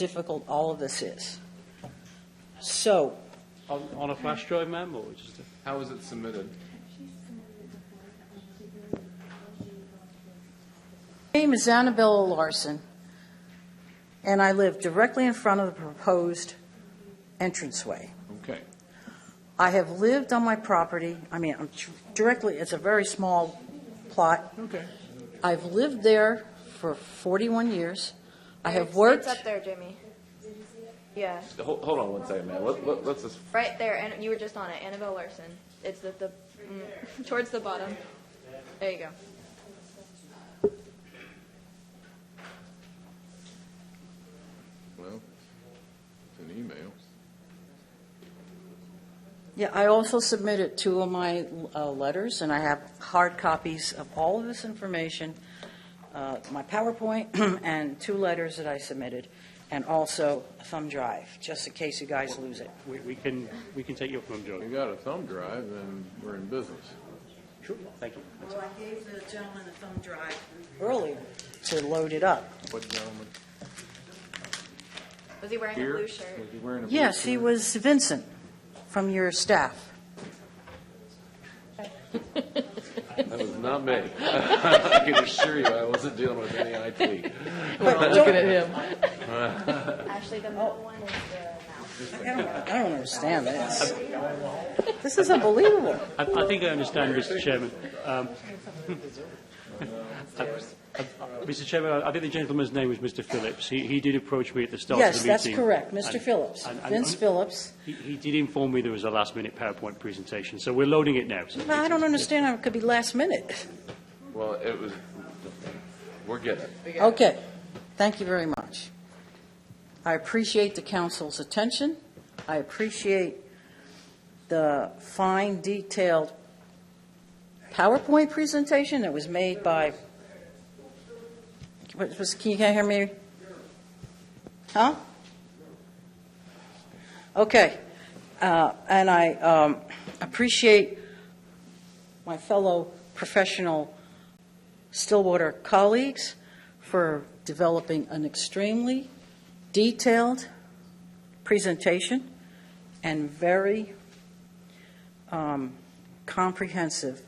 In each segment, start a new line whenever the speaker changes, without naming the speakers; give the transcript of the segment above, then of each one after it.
difficult all of this is. So,
On a flash drive, ma'am, or just a...
How was it submitted?
my name is Annabella Larson, and I live directly in front of the proposed entranceway.
Okay.
I have lived on my property, I'm directly, it's a very small plot.
Okay.
I've lived there for 41 years. I have worked.
It's up there, Jimmy. Yeah,
Hold on one second, man. Let's just.
right there, and you were just on it, Annabelle Larson. It's towards the bottom. There you go.
Well, it's an email.
Yeah, I also submitted 2 of my letters, and I have hard copies of all of this information, my PowerPoint, and 2 letters that I submitted, and also a thumb drive, just in case you guys lose it.
We can take your thumb drive.
You got a thumb drive, then we're in business.
Sure. Thank you.
Well, I gave the gentleman a thumb drive earlier to load it up.
What gentleman?
Was he wearing a
Here?
blue shirt?
Was he wearing a blue
Yes, he
shirt?
was Vincent from your staff.
That was not me. I can assure you I wasn't dealing with any IT.
Looking at him.
Actually, the middle one is the mouse.
I don't understand this. This is unbelievable.
I think I understand, Mr. Chairman. Mr. Chairman, I think the gentleman's name was Mr. Phillips. He did approach me at the start of
Yes,
the
that's
meeting.
correct, Mr.
and-
Phillips, Vince Phillips.
He did inform me there was a last-minute PowerPoint presentation, so we're loading it now. So
I don't understand how it could be last minute.
Well, it was. We're getting it.
Okay, thank you very much. I appreciate the council's attention. I appreciate the fine, detailed PowerPoint presentation that was made by, can you hear me? Huh? Okay. And I appreciate my fellow professional Stillwater colleagues for developing an extremely detailed presentation and very comprehensive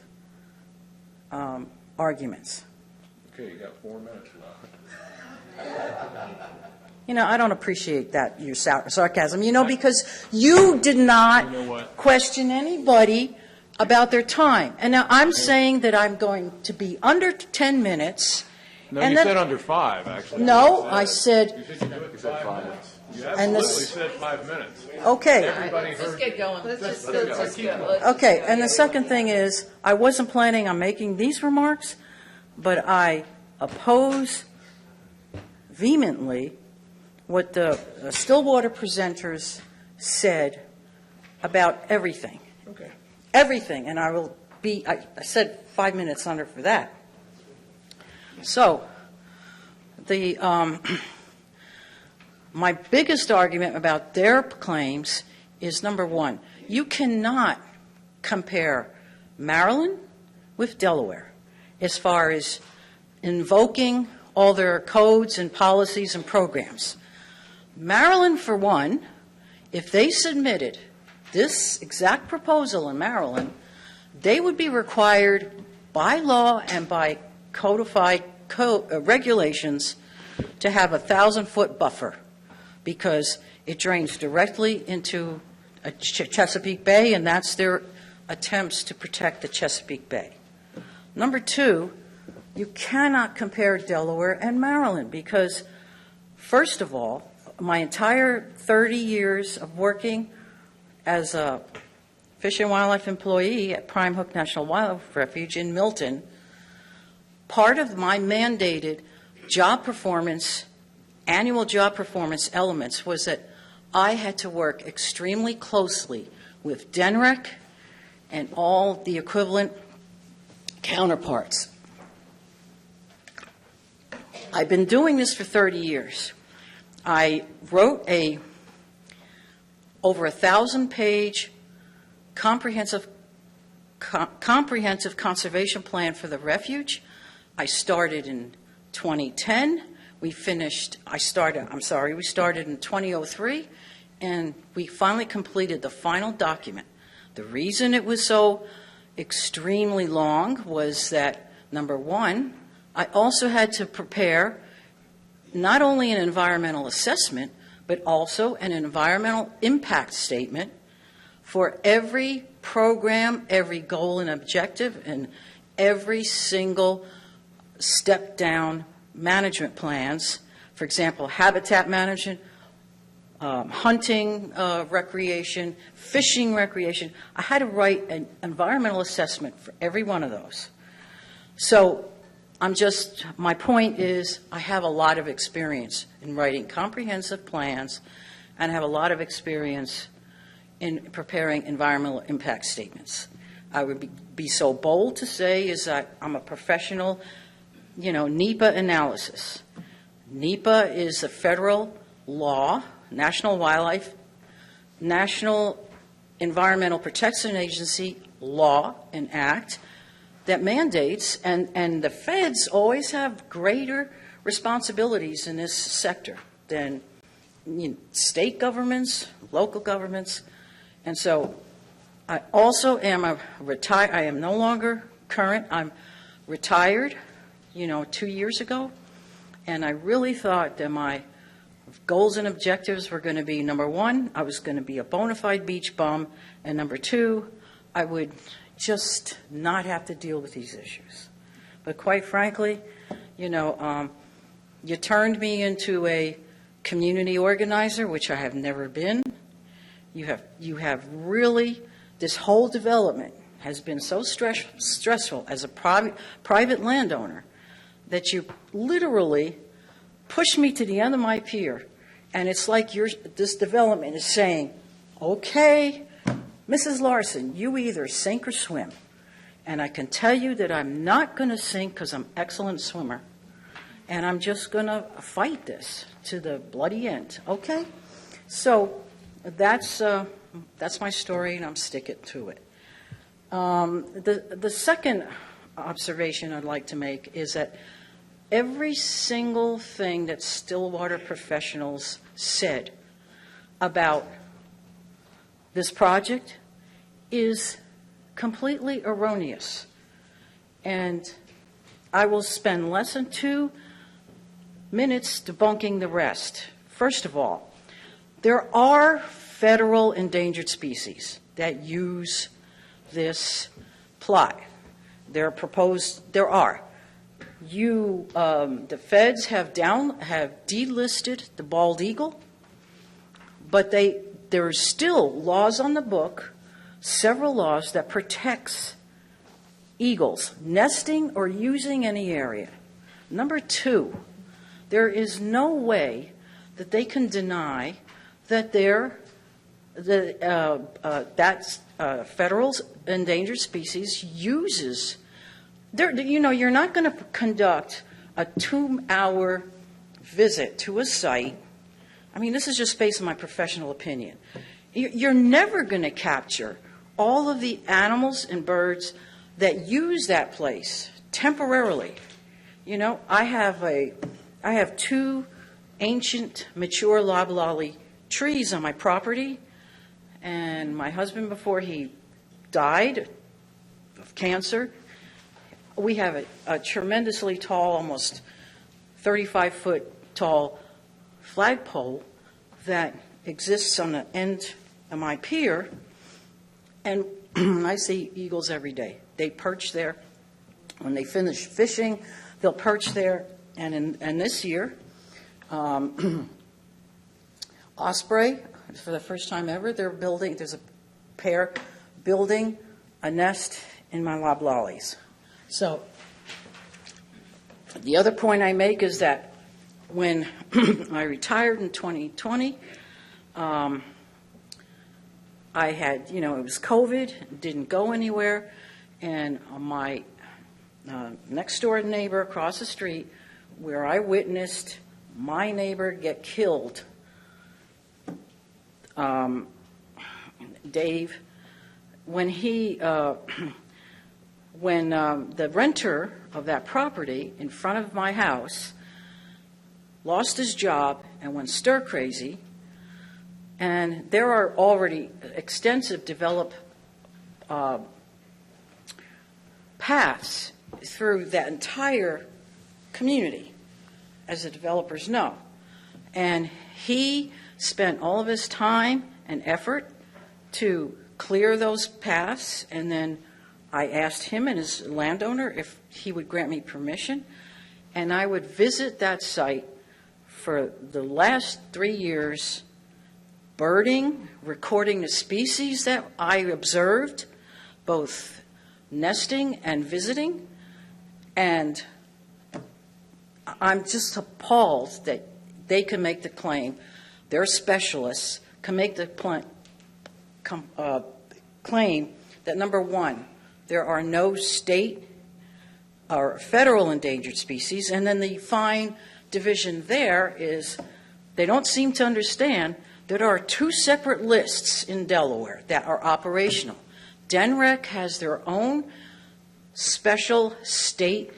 arguments.
Okay, you got 4 minutes left.
I don't appreciate that, your sarcasm, because you did not question anybody about their time. And now I'm saying that I'm going to be under 10 minutes.
No,
and
you
then,
said under 5, actually.
No, I said,
You said 5 minutes. You
And
absolutely
this-
said 5 minutes.
okay.
Everybody heard.
Get going. Let's go.
Okay, and the second thing is, I wasn't planning on making these remarks, but I oppose vehemently what the Stillwater presenters said about everything.
Okay.
Everything, and I said 5 minutes under for that. So, my biggest argument about their claims is, number one, you cannot compare Maryland with Delaware as far as invoking all their codes and policies and programs. Maryland, for one, if they submitted this exact proposal in Maryland, they would be required by law and by codified regulations to have a 1,000-foot buffer because it drains directly into Chesapeake Bay, and that's their attempts to protect the Chesapeake Bay. Number two, you cannot compare Delaware and Maryland because, first of all, my entire 30 years of working as a Fish and Wildlife employee at Prime Hook National Wildlife Refuge in Milton, part of my mandated job performance, annual job performance elements was that I had to work extremely closely with DNREC and all the equivalent counterparts. I've been doing this for 30 years. I wrote over 1,000-page comprehensive conservation plan for the refuge. I started in 2010 we started in 2003, and we finally completed the final document. The reason it was so extremely long was that, number one, I also had to prepare not only an environmental assessment, but also an environmental impact statement for every program, every goal and objective, and every single step-down management plans. For example, habitat management, hunting recreation, fishing recreation. I had to write an environmental assessment for every one of those. So my point is I have a lot of experience in writing comprehensive plans, and I have a lot of experience in preparing environmental impact statements. I would be so bold to say is that I'm a professional, NEPA analysis. NEPA is a federal law, National Environmental Protection Agency law and act that mandates, and the feds always have greater responsibilities in this sector than state governments, local governments. And so I also am I am no longer current. I'm retired, 2 years ago. And I really thought that my goals and objectives were going to be, number one, I was going to be a bona fide beach bum. And number two, I would just not have to deal with these issues. But quite frankly, you turned me into a community organizer, which I have never been. You have really, this whole development has been so stressful as a private landowner that you literally pushed me to the end of my pier. And it's like this development is saying, okay, Mrs. Larson, you either sink or swim. And I can tell you that I'm not going to sink because I'm an excellent swimmer. And I'm just going to fight this to the bloody end, okay? So that's my story, and I'm sticking to it. The second observation I'd like to make is that every single thing that Stillwater professionals said about this project is completely erroneous. And I will spend less than 2 minutes debunking the rest. First of all, there are federal endangered species that use this ply. There are. The feds have delisted the bald eagle, but there are still laws on the book, several laws that protects eagles nesting or using any area. Number two, there is no way that they can deny that federal endangered species uses. You're not going to conduct a 2-hour visit to a site. I mean, this is just based on my professional opinion. You're never going to capture all of the animals and birds that use that place temporarily. I have 2 ancient, mature loblolly trees on my property, and my husband, before he died of cancer, we have a tremendously tall, almost 35-foot tall flagpole that exists on the end of my pier, and I see eagles every day. They perch there. When they finish fishing, they'll perch there. And this year, osprey, for the first time ever, there's a pair building a nest in my loblollies. So the other point I make is that when I retired in 2020, I had, it was COVID, didn't go anywhere, and my next door neighbor across the street, where I witnessed my neighbor get killed, Dave, when when, the renter of that property in front of my house, lost his job and went stir crazy. And there are already extensive developed paths through that entire community, as the developers know. And he spent all of his time and effort to clear those paths, and then I asked him and his landowner if he would grant me permission, and I would visit that site for the last 3 years, birding, recording the species that I observed, both nesting and visiting, and I'm just appalled that they can make the claim, their specialists can make the claim that, number one, there are no state or federal endangered species, and then the fine division there is they don't seem to understand that there are 2 separate lists in Delaware that are operational. DNREC has their own special state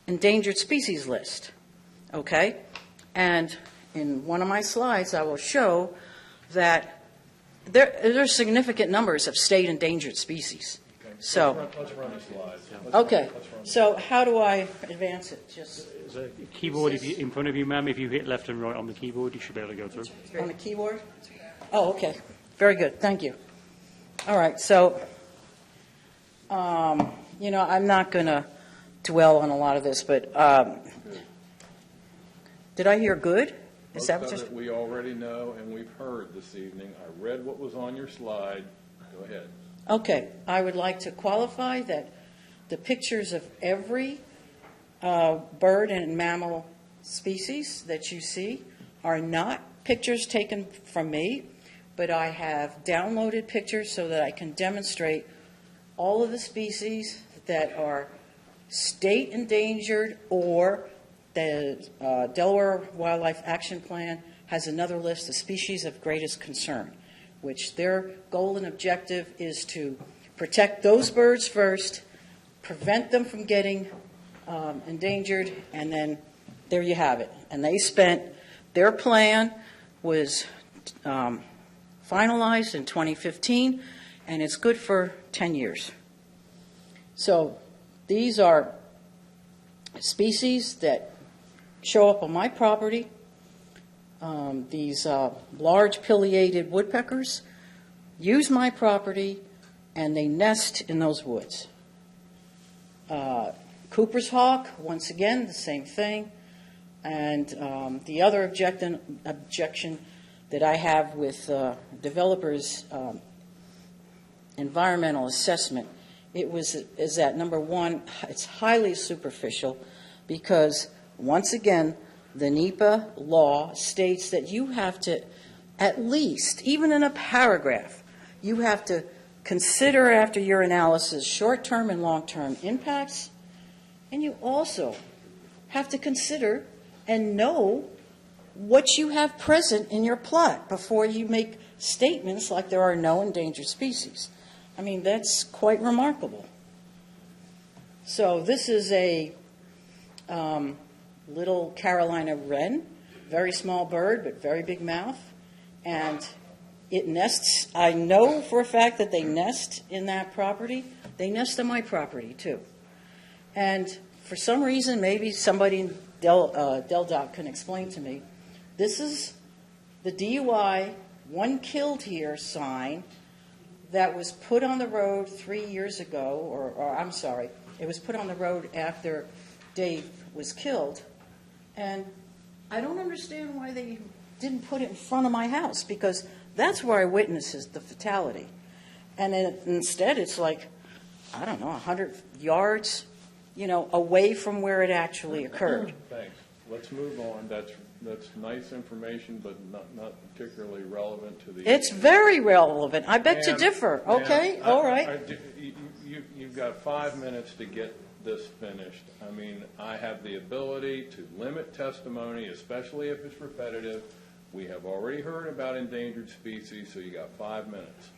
endangered species list, okay? And in one of my slides, I will show that there are significant numbers of state endangered species. So,
Let's run the slides.
okay, so how do I advance it? Just
There's a keyboard in front of you, ma'am. If you hit left and right on the keyboard, you should be able to go through.
on the keyboard? Oh, okay, very good, thank you. All right, so, I'm not going to dwell on a lot of this, but did I hear good? Is that what
Most of it we already know and we've heard this evening. I read what was on your slide. Go ahead.
Okay, I would like to qualify that the pictures of every bird and mammal species that you see are not pictures taken from me, but I have downloaded pictures so that I can demonstrate all of the species that are state endangered, or the Delaware Wildlife Action Plan has another list of species of greatest concern, which their goal and objective is to protect those birds first, prevent them from getting endangered, and then there you have it. And they spent, their plan was finalized in 2015, and it's good for 10 years. So these are species that show up on my property. These large pileated woodpeckers use my property, and they nest in those woods. Cooper's hawk, once again, the same thing. And the other objection that I have with developers' environmental assessment, is that, number one, it's highly superficial, because once again, the NEPA law states that you have to, at least, even in a paragraph, you have to consider after your analysis short-term and long-term impacts, and you also have to consider and know what you have present in your plot before you make statements like there are no endangered species. I mean, that's quite remarkable. So this is a little Carolina wren, very small bird, but very big mouth. And it nests, I know for a fact that they nest in that property. They nest on my property, too. And for some reason, maybe somebody in DelDoc can explain to me, this is the DUI, one killed here sign that was put on the road 3 years ago, or I'm sorry, it was put on the road after Dave was killed. And I don't understand why they didn't put it in front of my house, because that's where I witnessed the fatality. And then instead it's like, I don't know, 100 yards, away from where it actually occurred.
Thanks. Let's move on. That's nice information, but not particularly relevant to the.
It's very relevant. I beg to differ. Okay, all right.
You've got 5 minutes to get this finished. I mean, I have the ability to limit testimony, especially if it's repetitive. We have already heard about endangered species, so you got 5 minutes.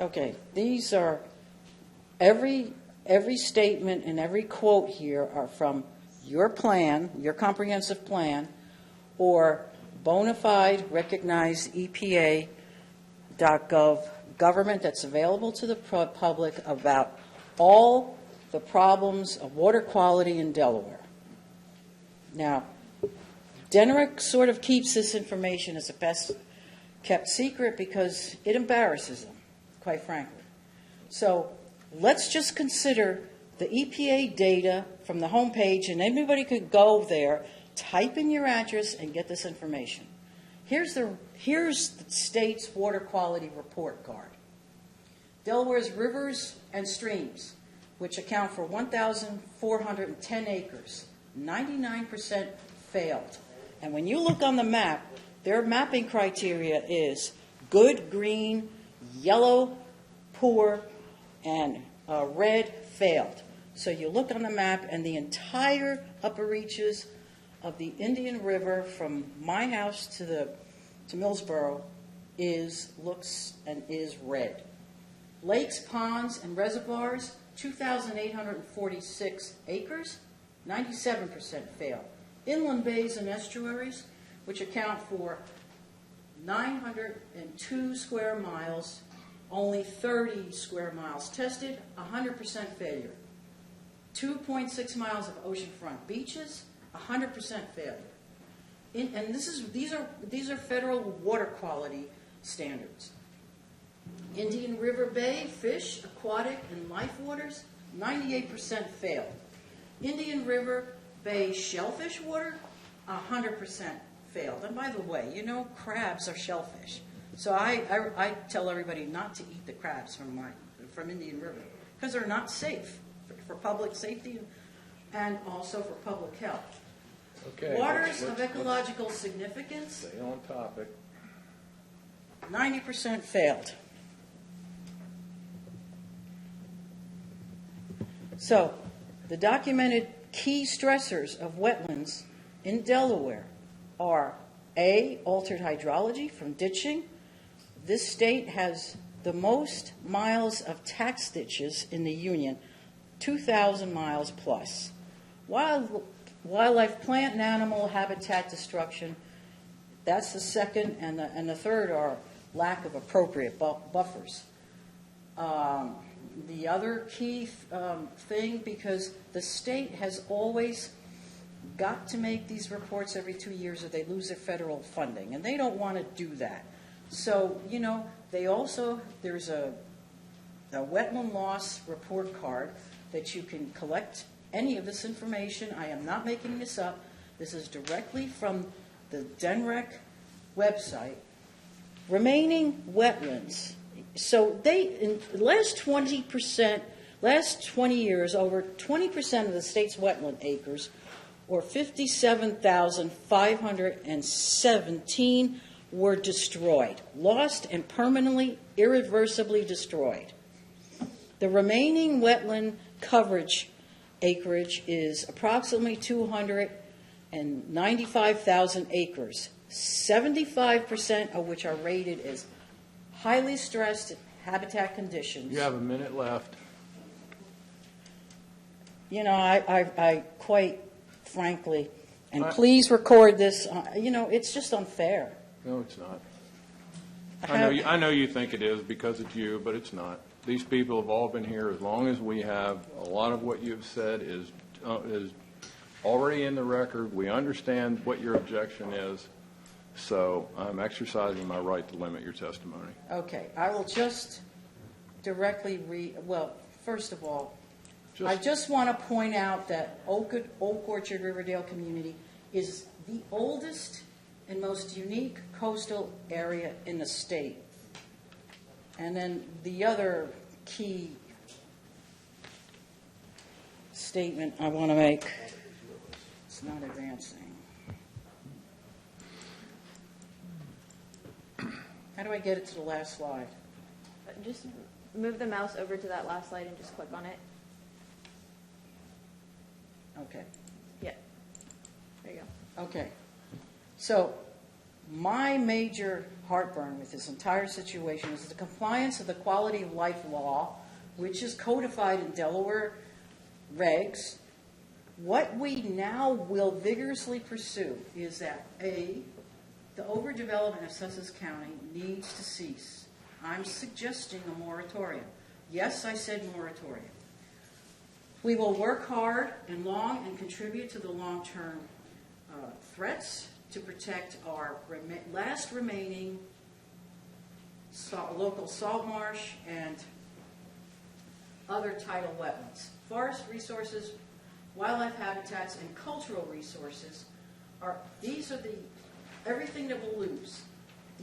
Okay, these are every every statement and every quote here are from your plan, your comprehensive plan, or bona fide recognized EPA.gov government that's available to the public about all the problems of water quality in Delaware. Now, Denrick sort of keeps this information as a best kept secret because it embarrasses them, quite frankly. So let's just consider the EPA data from the homepage, and anybody could go there, type in your address, and get this information. Here's the state's water quality report card. Delaware's rivers and streams, which account for 1,410 acres, 99% failed. And when you look on the map, their mapping criteria is good, green, yellow, poor, and red, failed. So you look on the map, and the entire upper reaches of the Indian River from my house to Millsboro looks red. Lakes, ponds, and reservoirs, 2,846 acres, 97% fail. Inland bays and estuaries, which account for 902 square miles, only 30 square miles tested, 100% failure. 2.6 miles of oceanfront beaches, 100% failure. And these are federal water quality standards. Indian River Bay, fish, aquatic, and life waters, 98% failed. Indian River Bay shellfish water, 100% failed. And by the way, you know crabs are shellfish. So I tell everybody not to eat the crabs from Indian River because they're not safe for public safety and also for public health.
Okay.
Waters of ecological significance,
Stay on topic.
90% failed. So, the documented key stressors of wetlands in Delaware are A, altered hydrology from ditching. This state has the most miles of tax ditches in the Union, 2,000 miles plus. Wildlife, plant, and animal habitat destruction, that's the second, and the third are lack of appropriate buffers. The other key thing, because the state has always got to make these reports every 2 years or they lose their federal funding, and they don't want to do that. So, you know, there's a wetland loss report card that you can collect any of this information. I am not making this up. This is directly from the DNREC website. Remaining wetlands. So in the last 20 years, over 20% of the state's wetland acres, or 57,517, were destroyed, lost and permanently, irreversibly destroyed. The remaining wetland coverage acreage is approximately 295,000 acres, 75% of which are rated as highly stressed habitat conditions.
You have a minute left.
You know, I quite frankly, and please record this, you know, it's just unfair.
No, it's not. I know you think it is because it's you, but it's not. These people have all been here as long as we have. A lot of what you've said is already in the record. We understand what your objection is. So I'm exercising my right to limit your testimony.
Okay, I will just directly well, first of all, I just want to point out that Oak Orchard Riverdale community is the oldest and most unique coastal area in the state. And then the other key statement I want to make, it's not advancing. How do I get it to the last slide?
Just move the mouse over to that last slide and just click on it.
Okay.
Yeah. There you go.
Okay. So my major heartburn with this entire situation is the compliance of the quality of life law which is codified in Delaware regs, what we now will vigorously pursue is that, A, the overdevelopment of Sussex County needs to cease. I'm suggesting a moratorium. Yes, I said moratorium. We will work hard and long and contribute to the long-term threats to protect our last remaining local salt marsh and other tidal wetlands. Forest resources, wildlife habitats, and cultural resources these are everything that we'll lose.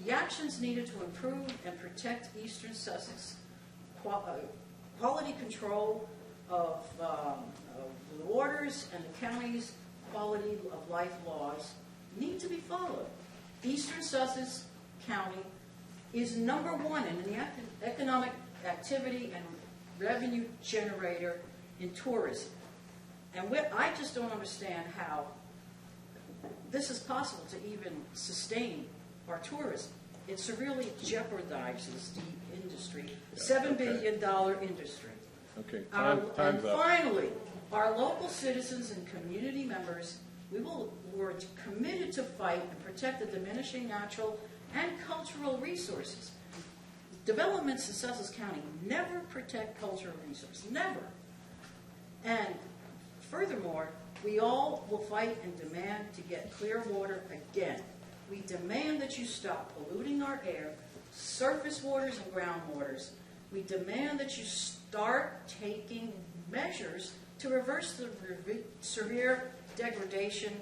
The actions needed to improve and protect eastern Sussex quality control of the waters and the county's quality of life laws need to be followed. Eastern Sussex County is #1 in the economic activity and revenue generator in tourism. And I just don't understand how this is possible to even sustain our tourism. It severely jeopardizes the industry, $7 billion industry.
Okay,
And
time's up.
finally, our local citizens and community members, we're committed to fight and protect the diminishing natural and cultural resources. Developments in Sussex County never protect cultural resources, never. And furthermore, we all will fight and demand to get clear water again. We demand that you stop polluting our air, surface waters and groundwaters. We demand that you start taking measures to reverse the severe degradation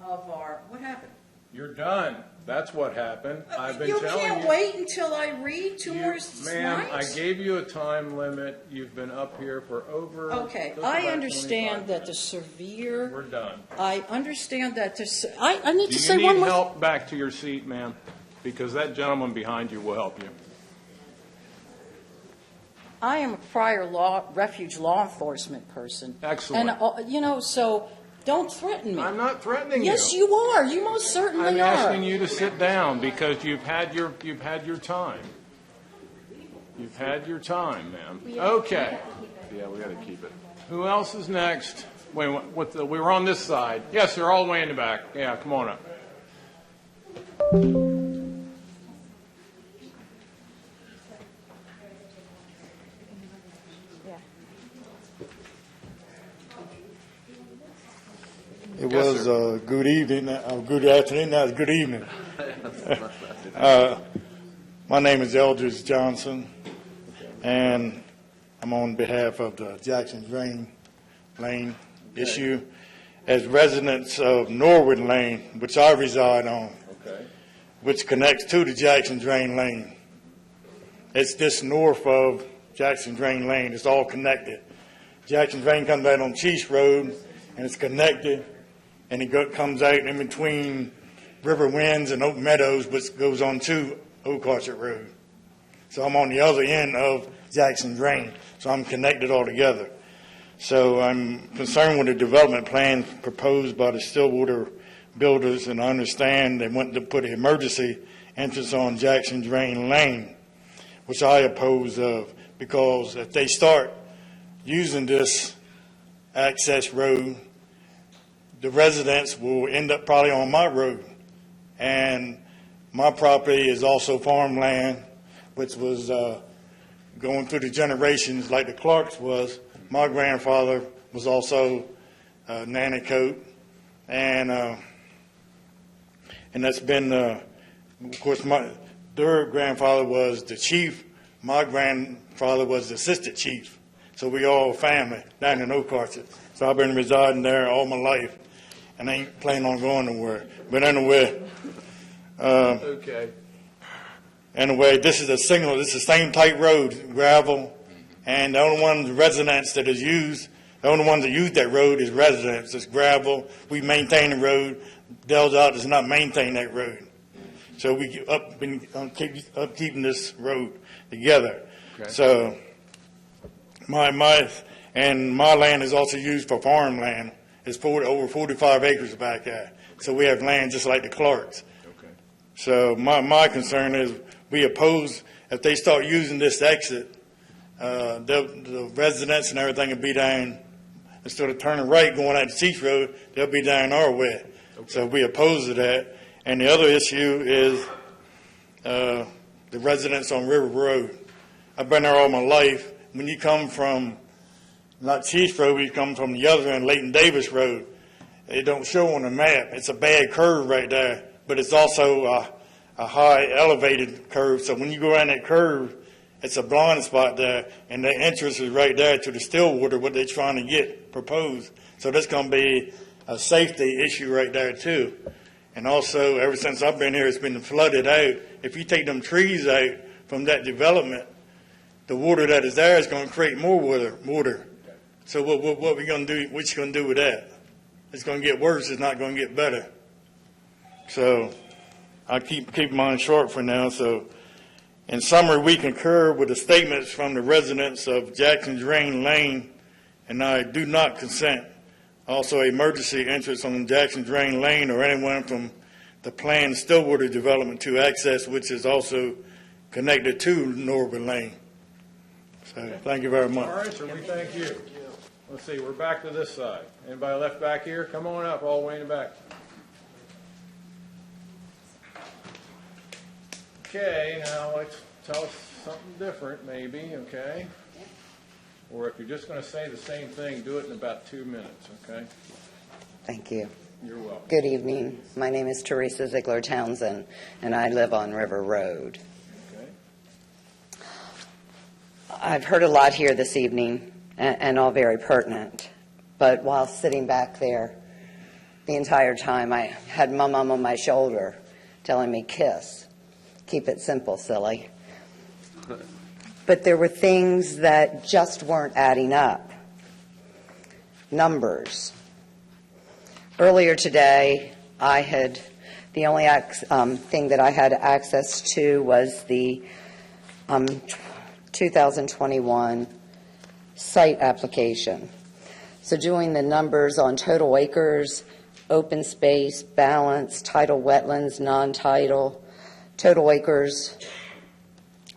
of what happened?
You're done. That's what happened. I've been
You
telling you.
can't wait until I read two more
Ma'am, I
slides?
gave you a time limit. You've been up here for over.
Okay,
just
I
about
understand
25
that the
minutes.
severe,
We're done.
I understand that I need
Do
to
you
say one
need
more.
help back to your seat, ma'am? Because that gentleman behind you will help you.
I am a prior refuge law enforcement person.
Excellent.
And, so don't threaten me.
I'm not threatening you.
Yes, you are. You most certainly
I'm
are.
asking you to sit down because you've had your time. You've had your time, ma'am. Okay. Yeah, we got to keep it. Who else is next? Wait, we were on this side. Yes, they're all the way in the back. Yeah, come on up.
It
Yes,
was good evening, good afternoon, now it's good evening. My name is Eldridge Johnson, and I'm on behalf of the Jackson Drain Lane issue. As residents of Norwood Lane, which I reside on, which connects to the Jackson Drain Lane. It's just north of Jackson Drain Lane. It's all connected. Jackson Drain comes out on Chiefs Road, and it's connected. And it comes out in between River Winds and Oak Meadows, which goes on to Oak Orchard Road. So I'm on the other end of Jackson Drain, so I'm connected all together. So I'm concerned with the development plan proposed by the Stillwater builders, and I understand they want to put an emergency entrance on Jackson Drain Lane, which I oppose of, because if they start using this access road, the residents will end up probably on my road. And my property is also farmland, which was going through the generations like the Clarks was. My grandfather was also Nanticoke, and that's been, of course, their grandfather was the chief. My grandfather was the assistant chief. So we all family down in Oak Orchard. So I've been residing there all my life, and I ain't planning on going nowhere. But anyway, Anyway, this is this is the same type road, gravel, and the only one, the residents that is used, the only ones that use that road is residents. It's gravel. We maintain the road. Del Dot does not maintain that road. So we keeping this road together.
Okay.
So my land is also used for farmland. It's over 45 acres back there. So we have land just like the Clarks.
Okay.
So my concern is we oppose, if they start using this exit, the residents and everything will be down, instead of turning right going out to Chiefs Road, they'll be down our way. So we oppose to that. And the other issue is the residents on River Road. I've been there all my life. When you come from, not Chiefs Road, you come from the other end, Leighton Davis Road, it don't show on the map. It's a bad curve right there, but it's also a high elevated curve. So when you go around that curve, it's a blind spot there, and the entrance is right there to the Stillwater, what they're trying to get proposed. So that's going to be a safety issue right there too. And also, ever since I've been here, it's been flooded out. If you take them trees out from that development, the water that is there is going to create more water. So what we going to do? What you going to do with that? It's going to get worse. It's not going to get better. So I'll keep mine short for now. So in summary, we concur with the statements from the residents of Jackson Drain Lane, and I do not consent. Also, emergency entrance on Jackson Drain Lane or anyone from the planned Stillwater development to access, which is also connected to Norwood Lane. So thank you very much.
All right, sir, we thank you. Let's see, we're back to this side. Anybody left back here? Come on up, all the way in the back. Okay, now let's tell us something different, maybe, okay? Or if you're just going to say the same thing, do it in about 2 minutes, okay?
Thank you.
You're welcome.
Good evening. My name is Teresa Ziegler Townsend, and I live on River Road.
Okay.
I've heard a lot here this evening, and all very pertinent. But while sitting back there the entire time, I had my mom on my shoulder telling me, "Kiss. Keep it simple, silly." But there were things that just weren't adding up. Numbers. Earlier today, the only thing that I had access to was the 2021 site application. So doing the numbers on total acres, open space, balance, tidal wetlands, non-tidal, total acres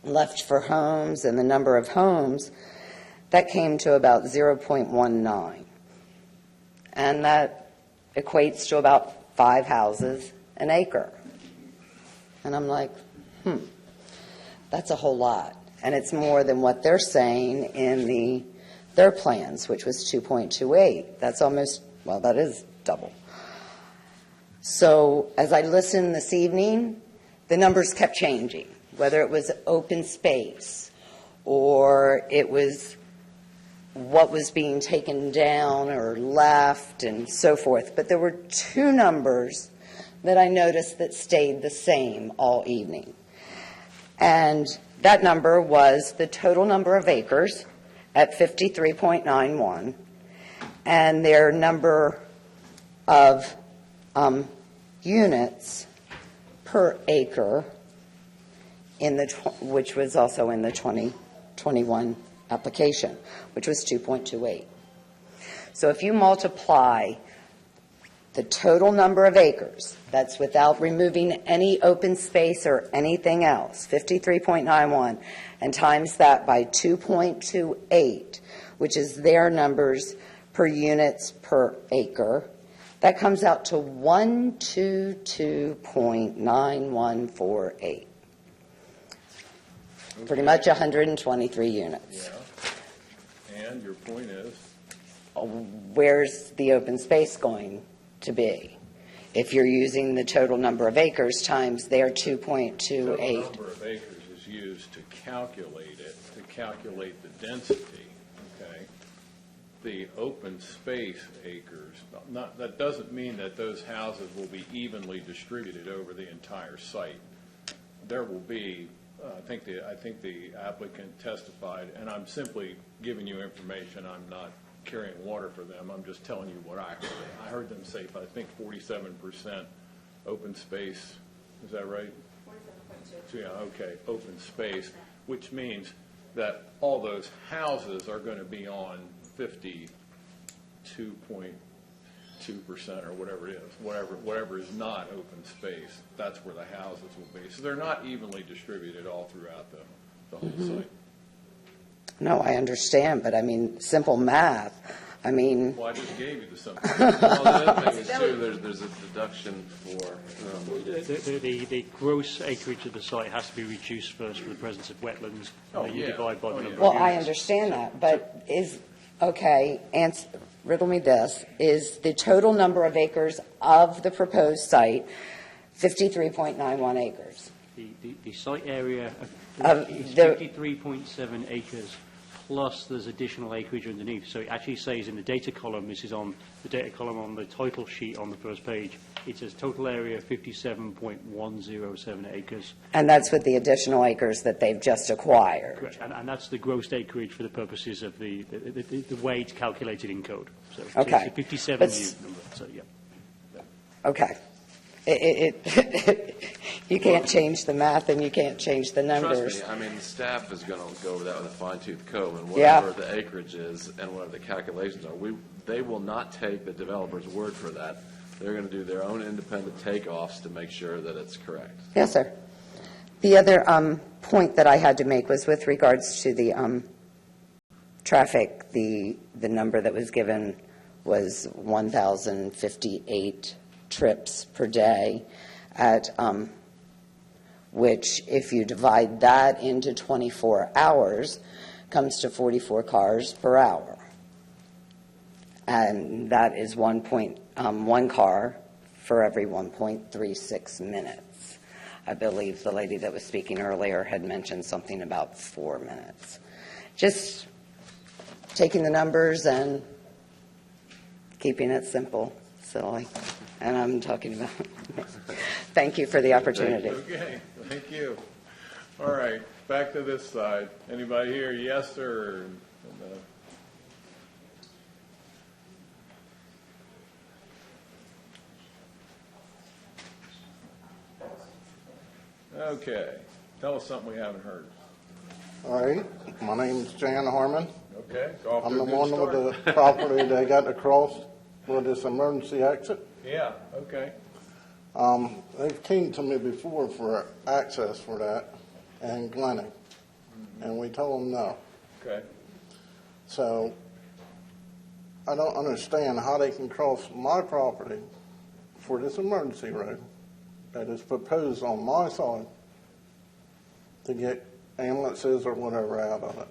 left for homes, and the number of homes, that came to about 0.19. And that equates to about 5 houses an acre. And I'm like, that's a whole lot. And it's more than what they're saying in their plans, which was 2.28. That's almost, well, that is double. So as I listened this evening, the numbers kept changing, whether it was open space or it was what was being taken down or left and so forth. But there were 2 numbers that I noticed that stayed the same all evening. And that number was the total number of acres at 53.91 and their number of units per acre which was also in the 2021 application, which was 2.28. So if you multiply the total number of acres, that's without removing any open space or anything else, 53.91, and times that by 2.28, which is their numbers per units per acre, that comes out to 122.9148. Pretty much 123 units.
Yeah. And your point is?
Where's the open space going to be? If you're using the total number of acres times their 2.28.
Total number of acres is used to calculate it, to calculate the density, okay? The open space acres, that doesn't mean that those houses will be evenly distributed over the entire site. There will be, I think the applicant testified, and I'm simply giving you information. I'm not carrying water for them. I'm just telling you what I heard. I heard them say, I think 47% open space. Is that right? 47.2. Yeah, okay, open space, which means that all those houses are going to be on 52.2% or whatever it is, whatever is not open space. That's where the houses will be. So they're not evenly distributed all throughout the whole site.
No, I understand, but I mean, simple math. I mean,
Well, I just gave you the simple.
Well, the other thing is too, there's a deduction for,
The gross acreage of the site has to be reduced first for the presence of wetlands.
Oh,
You
yeah.
divide by the
Oh,
number
yeah.
of
well, I
units.
understand that, but okay, riddle me this, is the total number of acres of the proposed site 53.91 acres?
The site area
Of
is
the-
53.7 acres, plus there's additional acreage underneath. So it actually says in the data column, this is on the data column on the title sheet on the first page, it says total area 57.107 acres.
And that's with the additional acres that they've just acquired?
Correct. And that's the gross acreage for the purposes of the way it's calculated in code. So
Okay.
it's a 57
But
unit number, so yeah.
Okay. You can't change the math and you can't change the numbers.
trust me, I mean, the staff is going to go over that with a fine-tooth comb, and
Yeah.
whatever the acreage is and whatever the calculations are, they will not take the developer's word for that. They're going to do their own independent takeoffs to make sure that it's correct.
Yes, sir. The other point that I had to make was with regards to the traffic, the number that was given was 1,058 trips per day, at which, if you divide that into 24 hours, comes to 44 cars per hour. And that is 1 car for every 1.36 minutes. I believe the lady that was speaking earlier had mentioned something about 4 minutes. Just taking the numbers and keeping it simple, silly. And I'm talking about, thank you for the opportunity.
Okay, thank you. All right, back to this side. Anybody here, yes, or no? Okay, tell us something we haven't heard.
All right, my name's Jan Harmon.
Okay, go off to
I'm
a
the
good
one
start.
with the property they got across with this emergency exit.
Yeah, okay.
They've came to me before for access for that and Glennie, and we told them no.
Okay.
So I don't understand how they can cross my property for this emergency road that is proposed on my side to get ambulances or whatever out of it.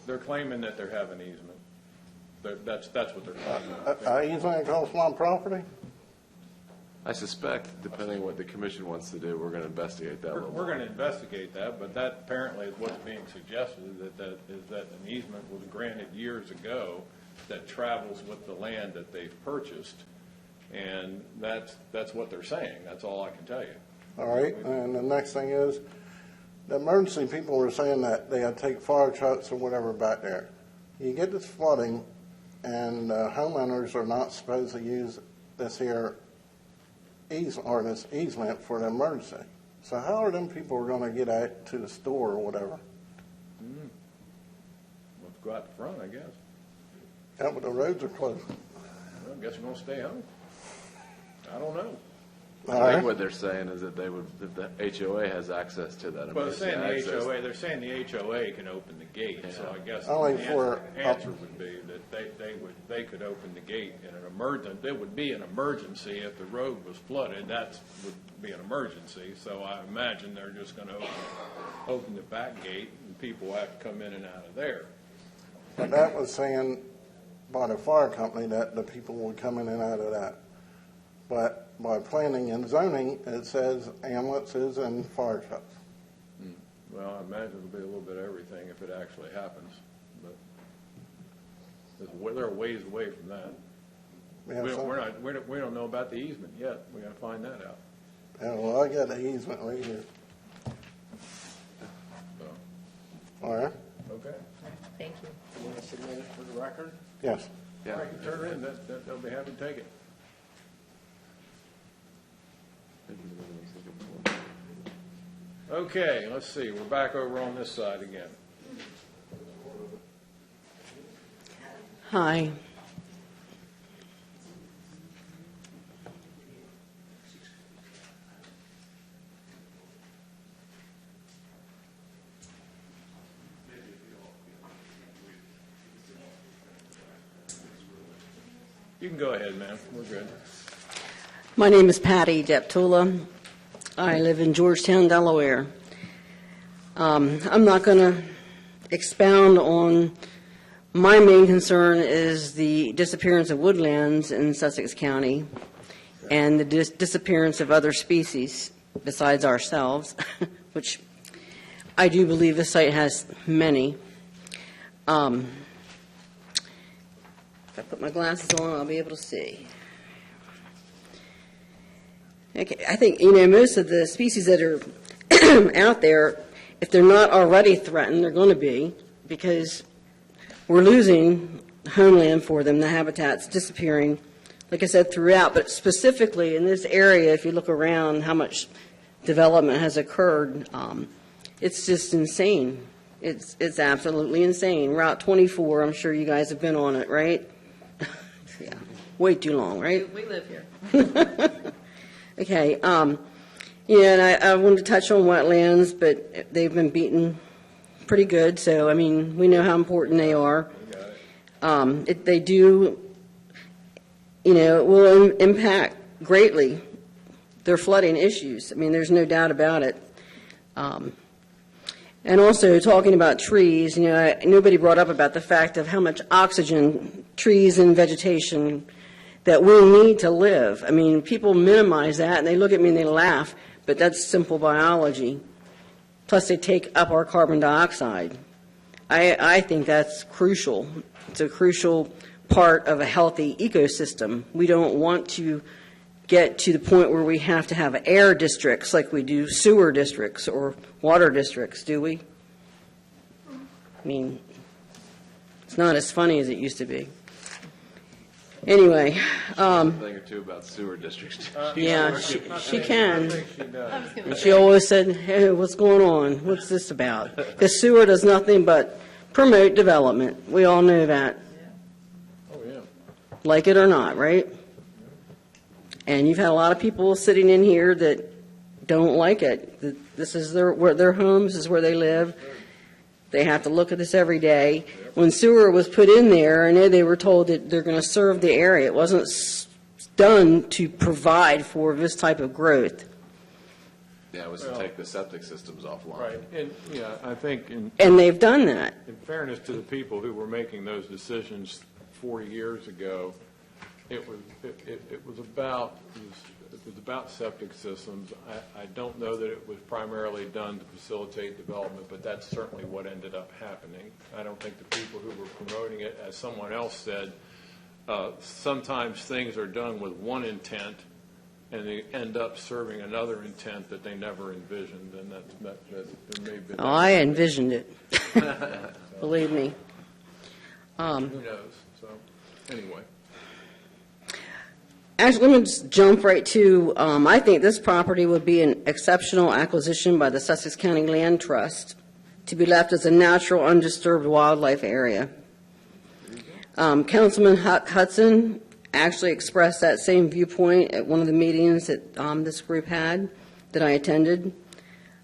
They're claiming that they're having easement. That's what they're talking about.
Easement across my property?
I suspect, depending on what the commission wants to do, we're going to investigate that a little
We're
more.
going to investigate that, but that apparently is what's being suggested, that an easement was granted years ago that travels with the land that they've purchased, and that's what they're saying. That's all I can tell you.
All right, and the next thing is, the emergency people were saying that they had to take fire trucks or whatever back there. You get this flooding, and homeowners are not supposed to use this here this easement for the emergency. So how are them people going to get out to the store or whatever?
Let's go out the front, I guess.
Yeah, but the roads are closed.
Well, I guess we're going to stay home. I don't know.
All
I
right.
think what they're saying is that if the HOA has access to that
Well, they're
emergency
saying
access.
they're saying the HOA can open the gate, so I guess the
Only for-
answer would be that they could open the gate in an emergent. It would be an emergency if the road was flooded. That would be an emergency. So I imagine they're just going to open the back gate and people have to come in and out of there.
But that was saying by the fire company that the people would come in and out of that. But by planning and zoning, it says ambulances and fire trucks.
Well, I imagine it'll be a little bit of everything if it actually happens, but they're a ways away from that.
Yeah,
We don't know about the easement yet. We got to find that out.
Yeah, well, I got the easement right here.
So,
All right?
okay.
Thank you.
You want to submit it for the record?
Yes.
Yeah.
All right, you turn it in. They'll be happy to take it. Okay, let's see. We're back over on this side again.
Hi.
You can go ahead, ma'am. We're good.
My name is Patty Deptula. I live in Georgetown, Delaware. I'm not going to expound on my main concern is the disappearance of woodlands in Sussex County and the disappearance of other species besides ourselves, which I do believe the site has many. If I put my glasses on, I'll be able to see. Okay, I think, most of the species that are out there, if they're not already threatened, they're going to be, because we're losing homeland for them. The habitat's disappearing, like I said, throughout, but specifically in this area, if you look around how much development has occurred, it's just insane. It's absolutely insane. Route 24, I'm sure you guys have been on it, right? Yeah, way too long, right?
We live here.
Okay, and I wanted to touch on wetlands, but they've been beaten pretty good, so, we know how important they are. They do, it will impact greatly their flooding issues. There's no doubt about it. And also, talking about trees, nobody brought up about the fact of how much oxygen trees and vegetation that we need to live. People minimize that, and they look at me and they laugh, but that's simple biology. Plus, they take up our carbon dioxide. I think that's crucial. It's a crucial part of a healthy ecosystem. We don't want to get to the point where we have to have air districts like we do sewer districts or water districts, do we? It's not as funny as it used to be. Anyway.
A thing or two about sewer districts.
Yeah, she can.
I think she does.
She always said, hey, what's going on? What's this about? Because sewer does nothing but promote development. We all know that.
Oh, yeah.
Like it or not, right? And you've had a lot of people sitting in here that don't like it. This is their homes, this is where they live. They have to look at this every day. When sewer was put in there, I know they were told that they're going to serve the area. It wasn't done to provide for this type of growth.
Yeah, it was to take the septic systems offline.
Right, and, I think
And they've done that.
in fairness to the people who were making those decisions 40 years ago, it was about septic systems. I don't know that it was primarily done to facilitate development, but that's certainly what ended up happening. I don't think the people who were promoting it, as someone else said, sometimes things are done with one intent and they end up serving another intent that they never envisioned, and that there may have been.
Oh, I envisioned it. Believe me.
Who knows? So, anyway.
Actually, let me just jump right to, I think this property would be an exceptional acquisition by the Sussex County Land Trust to be left as a natural, undisturbed wildlife area. Councilman Hudson actually expressed that same viewpoint at one of the meetings that this group had that I attended.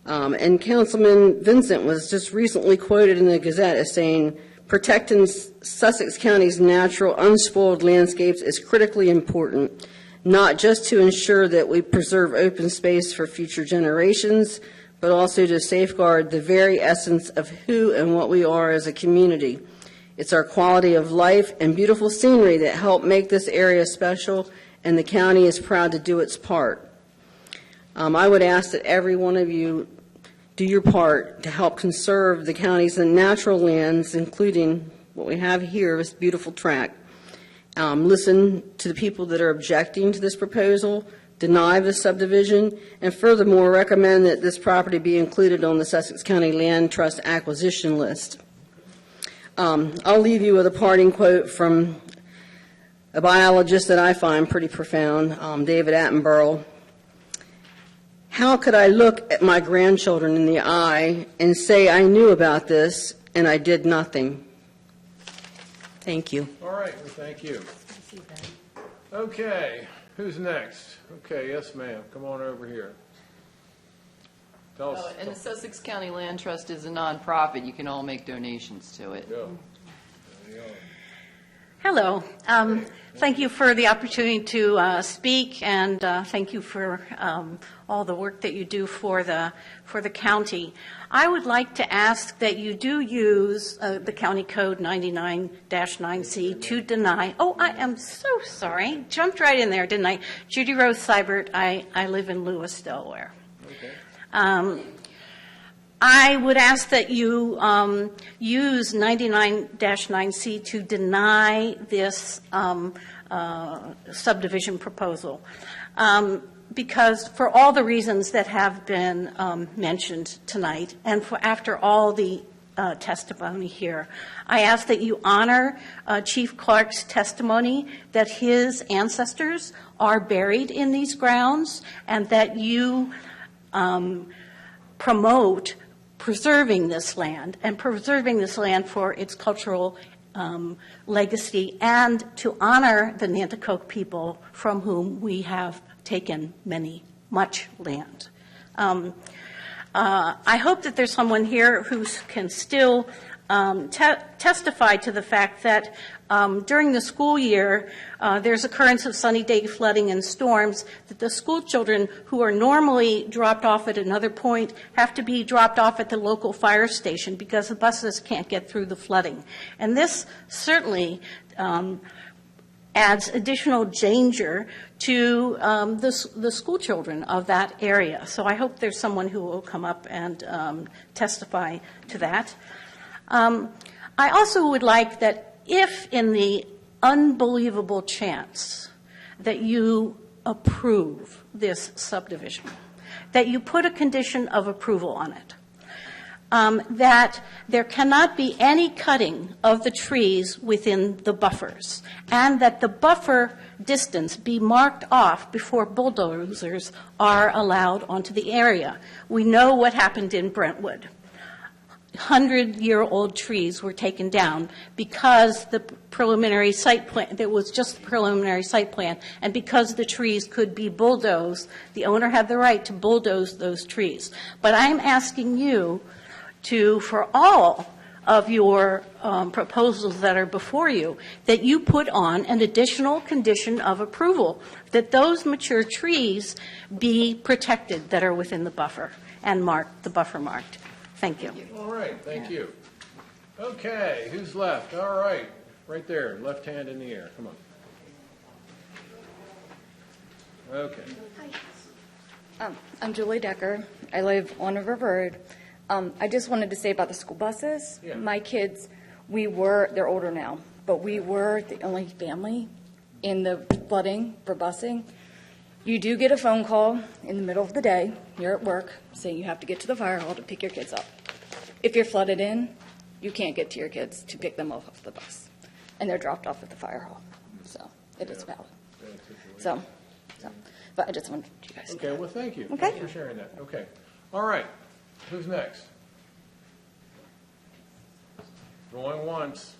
And Councilman Vincent was just recently quoted in the Gazette as saying, protecting Sussex County's natural, unspoiled landscapes is critically important, not just to ensure that we preserve open space for future generations, but also to safeguard the very essence of who and what we are as a community. It's our quality of life and beautiful scenery that help make this area special, and the county is proud to do its part. I would ask that every one of you do your part to help conserve the county's natural lands, including what we have here, this beautiful tract. Listen to the people that are objecting to this proposal, deny the subdivision, and furthermore recommend that this property be included on the Sussex County Land Trust acquisition list. I'll leave you with a parting quote from a biologist that I find pretty profound, David Attenborough. How could I look at my grandchildren in the eye and say I knew about this and I did nothing? Thank you.
All right, well, thank you. Okay, who's next? Okay, yes, ma'am. Come on over here. Tell us.
And the Sussex County Land Trust is a nonprofit. You can all make donations to it.
Go. There you
Hello. Thank you for the opportunity to speak, and thank you for all the work that you do for the county. I would like to ask that you do use the County Code 99-9C to deny. Oh, I am so sorry. Jumped right in there, didn't I? Judy Rose Seibert. I live in Lewis, Delaware. Okay. I would ask that you use 99-9C to deny this subdivision proposal, because for all the reasons that have been mentioned tonight, and after all the testimony here, I ask that you honor Chief Clark's testimony that his ancestors are buried in these grounds, and that you promote preserving this land and preserving this land for its cultural legacy, and to honor the Nanticoke people from whom we have taken much land. I hope that there's someone here who can still testify to the fact that during the school year, there's occurrence of sunny day flooding and storms, that the school children who are normally dropped off at another point have to be dropped off at the local fire station because the buses can't get through the flooding. And this certainly adds additional danger to the school children of that area. So I hope there's someone who will come up and testify to that. I also would like that if in the unbelievable chance that you approve this subdivision, that you put a condition of approval on it, that there cannot be any cutting of the trees within the buffers, and that the buffer distance be marked off before bulldozers are allowed onto the area. We know what happened in Brentwood. 100-year-old trees were taken down because the preliminary site plan, there was just the preliminary site plan, and because the trees could be bulldozed, the owner had the right to bulldoze those trees. But I'm asking you to, for all of your proposals that are before you, that you put on an additional condition of approval, that those mature trees be protected that are within the buffer and marked, the buffer marked. Thank you.
All right, thank you. Okay, who's left? All right, right there, left hand in the air. Come on. Okay.
Hi. I'm Julie Decker. I live on River Road. I just wanted to say about the school buses.
Yeah.
My kids, they're older now, but we were the only family in the flooding for busing. You do get a phone call in the middle of the day, you're at work, saying you have to get to the fire hall to pick your kids up. If you're flooded in, you can't get to your kids to pick them off the bus. And they're dropped off at the fire hall. So it is valid. So, but I just wanted you guys to know.
Okay, well, thank you.
Okay.
Thanks for sharing that. Okay. All right. Who's next? Going once,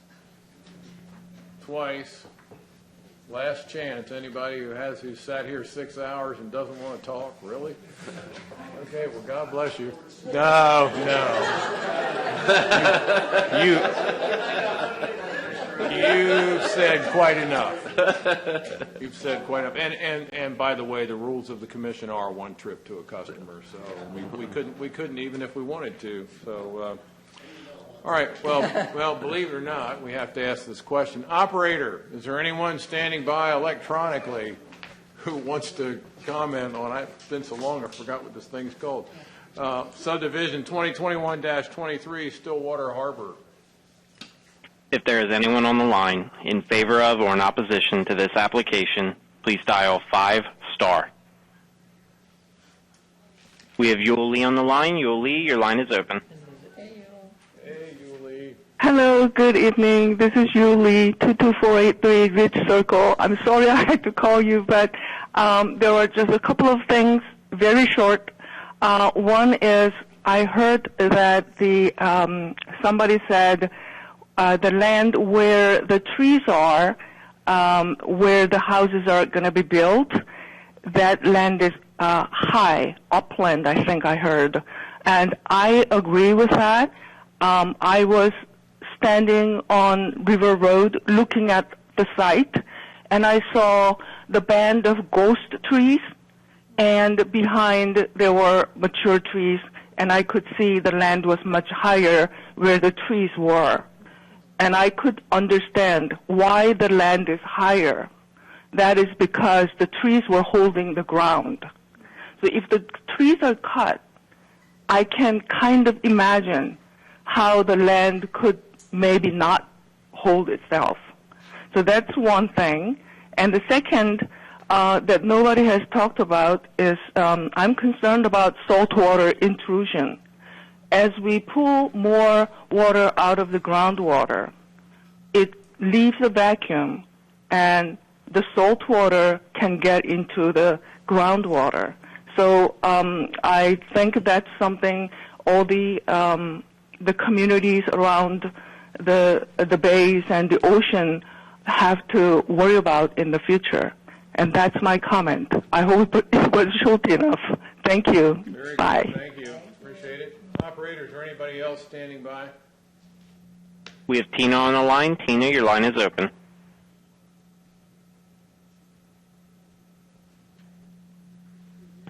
twice. Last chance. Anybody who sat here 6 hours and doesn't want to talk, really? Okay, well, God bless you. No. You've said quite enough. You've said quite enough. And by the way, the rules of the commission are one trip to a customer, so we couldn't even if we wanted to. So, all right. Well, believe it or not, we have to ask this question. Operator, is there anyone standing by electronically who wants to comment on? It's been so long, I forgot what this thing's called. Subdivision 2021-23, Stillwater Harbor.
If there is anyone on the line in favor of or in opposition to this application, please dial 5*. We have Yule Lee on the line. Yule Lee, your line is open.
Hello, good evening. This is Julie, 22483 Ridge Circle. I'm sorry I had to call you, but there were just a couple of things, very short. One is I heard that somebody said the land where the trees are, where the houses are going to be built, that land is high, upland, I think I heard. And I agree with that. I was standing on River Road looking at the site, and I saw the band of ghost trees, and behind there were mature trees, and I could see the land was much higher where the trees were. And I could understand why the land is higher. That is because the trees were holding the ground. So if the trees are cut, I can kind of imagine how the land could maybe not hold itself. So that's one thing. And the second that nobody has talked about is I'm concerned about saltwater intrusion. As we pull more water out of the groundwater, it leaves a vacuum, and the salt water can get into the groundwater. So I think that's something all the communities around the bays and the ocean have to worry about in the future. And that's my comment. I hope it was short enough. Thank you.
Very
Bye.
good. Thank you. Appreciate it. Operator, is there anybody else standing by?
We have Tina on the line. Tina, your line is open.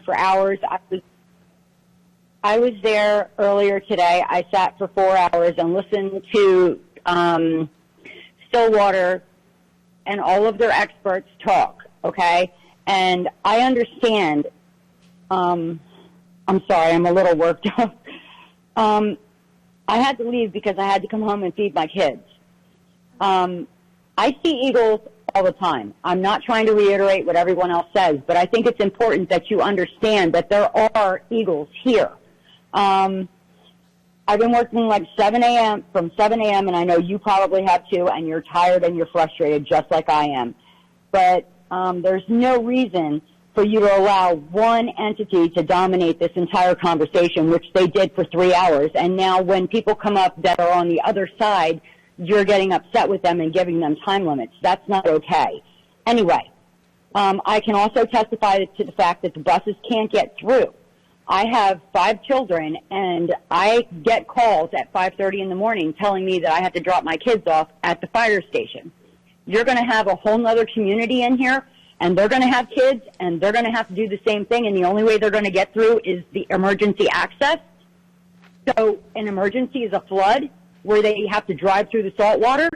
For hours. I was there earlier today. I sat for 4 hours and listened to Stillwater and all of their experts talk, okay? And I understand. I'm sorry, I'm a little worked up. I had to leave because I had to come home and feed my kids. I see eagles all the time. I'm not trying to reiterate what everyone else says, but I think it's important that you understand that there are eagles here. I've been working like from 7 a.m., and I know you probably have too, and you're tired and you're frustrated just like I am. But there's no reason for you to allow one entity to dominate this entire conversation, which they did for 3 hours. And now when people come up that are on the other side, you're getting upset with them and giving them time limits. That's not okay. Anyway, I can also testify to the fact that the buses can't get through. I have 5 children, and I get calls at 5:30 in the morning telling me that I have to drop my kids off at the fire station. You're going to have a whole other community in here, and they're going to have kids, and they're going to have to do the same thing, and the only way they're going to get through is the emergency access. So an emergency is a flood where they have to drive through the salt water.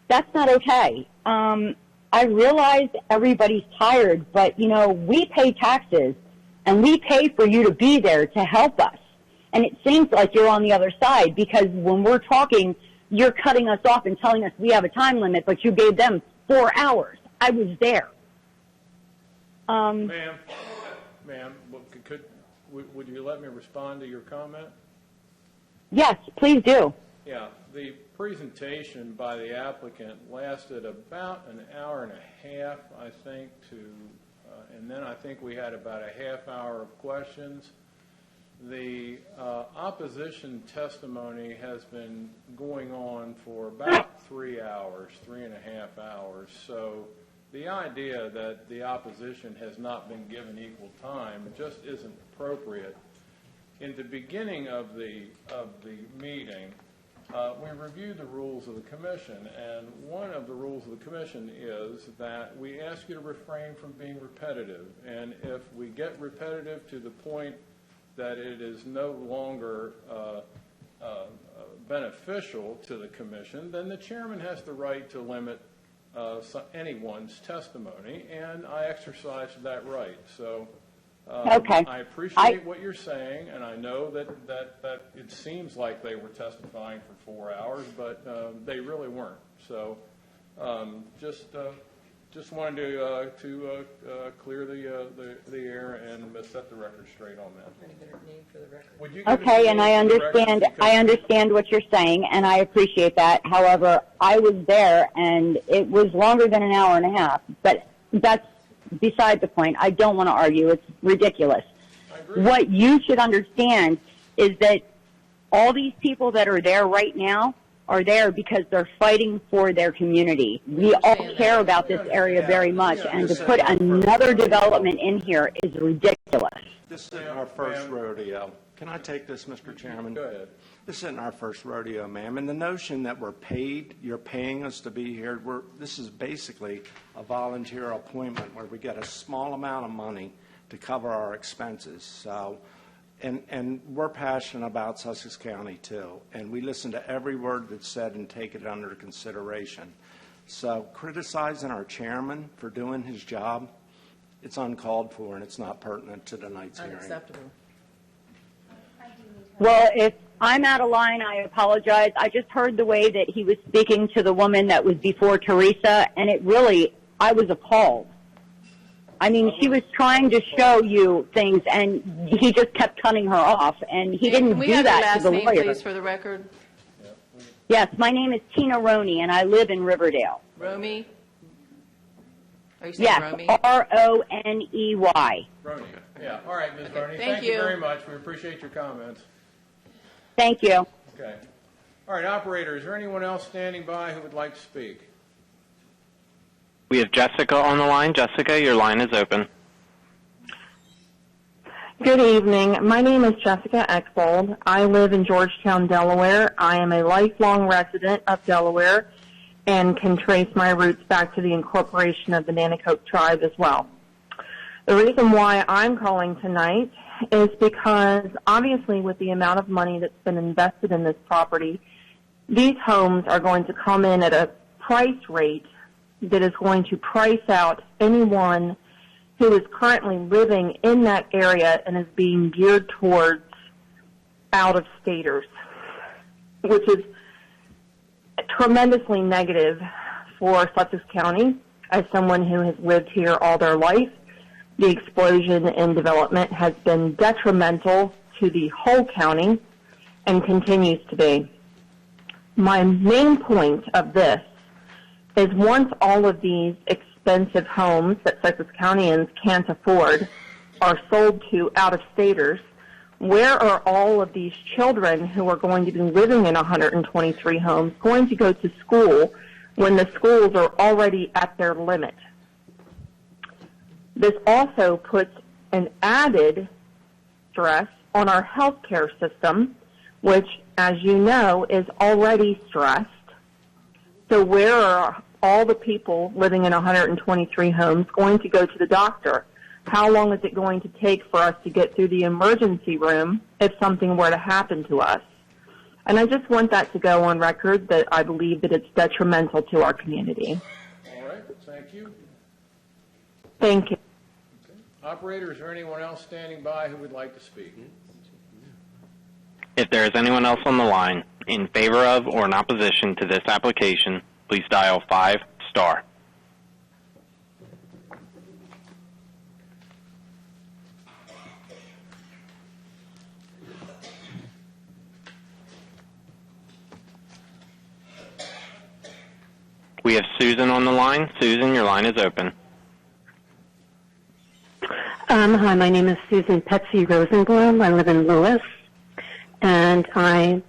That's not okay. I realize everybody's tired, but, you know, we pay taxes, and we pay for you to be there to help us. And it seems like you're on the other side, because when we're talking, you're cutting us off and telling us we have a time limit, but you gave them 4 hours. I was there.
Ma'am, would you let me respond to your comment?
Yes, please do.
Yeah, the presentation by the applicant lasted about an hour and a half, I think, and then I think we had about a half hour of questions. The opposition testimony has been going on for about 3 hours, 3.5 hours. So the idea that the opposition has not been given equal time just isn't appropriate. In the beginning of the meeting, we reviewed the rules of the commission, and one of the rules of the commission is that we ask you to refrain from being repetitive. And if we get repetitive to the point that it is no longer beneficial to the commission, then the chairman has the right to limit anyone's testimony, and I exercise that right. So
Okay.
I appreciate what you're saying, and I know that it seems like they were testifying for 4 hours, but they really weren't. So just wanted to clear the air and set the record straight on that. Would you give us
Okay,
a
and
name
I understand what you're saying, and I appreciate that. However, I was there, and it was longer than an hour and a half, but that's beside the point. I don't want to argue. It's ridiculous. What you should understand is that all these people that are there right now are there because they're fighting for their community. We all care about this area very much, and to put another development in here is ridiculous.
This isn't our first rodeo. Can I take this, Mr. Chairman?
Go ahead.
This isn't our first rodeo, ma'am. And the notion that you're paying us to be here, this is basically a volunteer appointment where we get a small amount of money to cover our expenses. So, and we're passionate about Sussex County too. And we listen to every word that's said and take it under consideration. So criticizing our chairman for doing his job, it's uncalled for and it's not pertinent to tonight's hearing.
Unacceptable.
Well, if I'm out of line, I apologize. I just heard the way that he was speaking to the woman that was before Teresa, and I was appalled. I mean, she was trying to show you things, and he just kept cutting her off, and he didn't do that to the lawyer.
Can we have your last name, please, for the record?
Yes, my name is Tina Roney, and I live in Riverdale.
Romy? Are you saying
Yes,
Romy?
Roney.
Roney. Yeah. All right, Ms. Roney.
Thank
you
you.
very much. We appreciate your comments.
Thank you.
Okay. All right, operator, is there anyone else standing by who would like to speak?
We have Jessica on the line. Jessica, your line is open.
Good evening. My name is Jessica Eckbold. I live in Georgetown, Delaware. I am a lifelong resident of Delaware and can trace my roots back to the incorporation of the Nanticoke tribe as well. The reason why I'm calling tonight is because obviously with the amount of money that's been invested in this property, these homes are going to come in at a price rate that is going to price out anyone who is currently living in that area and is being geared towards out-of-staters, which is tremendously negative for Sussex County. As someone who has lived here all their life, the explosion in development has been detrimental to the whole county and continues to be. My main point of this is once all of these expensive homes that Sussex Countyans can't afford are sold to out-of-staters, where are all of these children who are going to be living in 123 homes going to go to school when the schools are already at their limit? This also puts an added stress on our healthcare system, which, as you know, is already stressed. So where are all the people living in 123 homes going to go to the doctor? How long is it going to take for us to get through the emergency room if something were to happen to us? And I just want that to go on record that I believe that it's detrimental to our community.
All right, thank you.
Thank you.
Okay. Operator, is there anyone else standing by who would like to speak?
If there is anyone else on the line in favor of or in opposition to this application, please dial 5 star. We have Susan on the line. Susan, your line is open.
Hi, my name is Susan Petsy Rosenblum. I live in Lewis, and I'm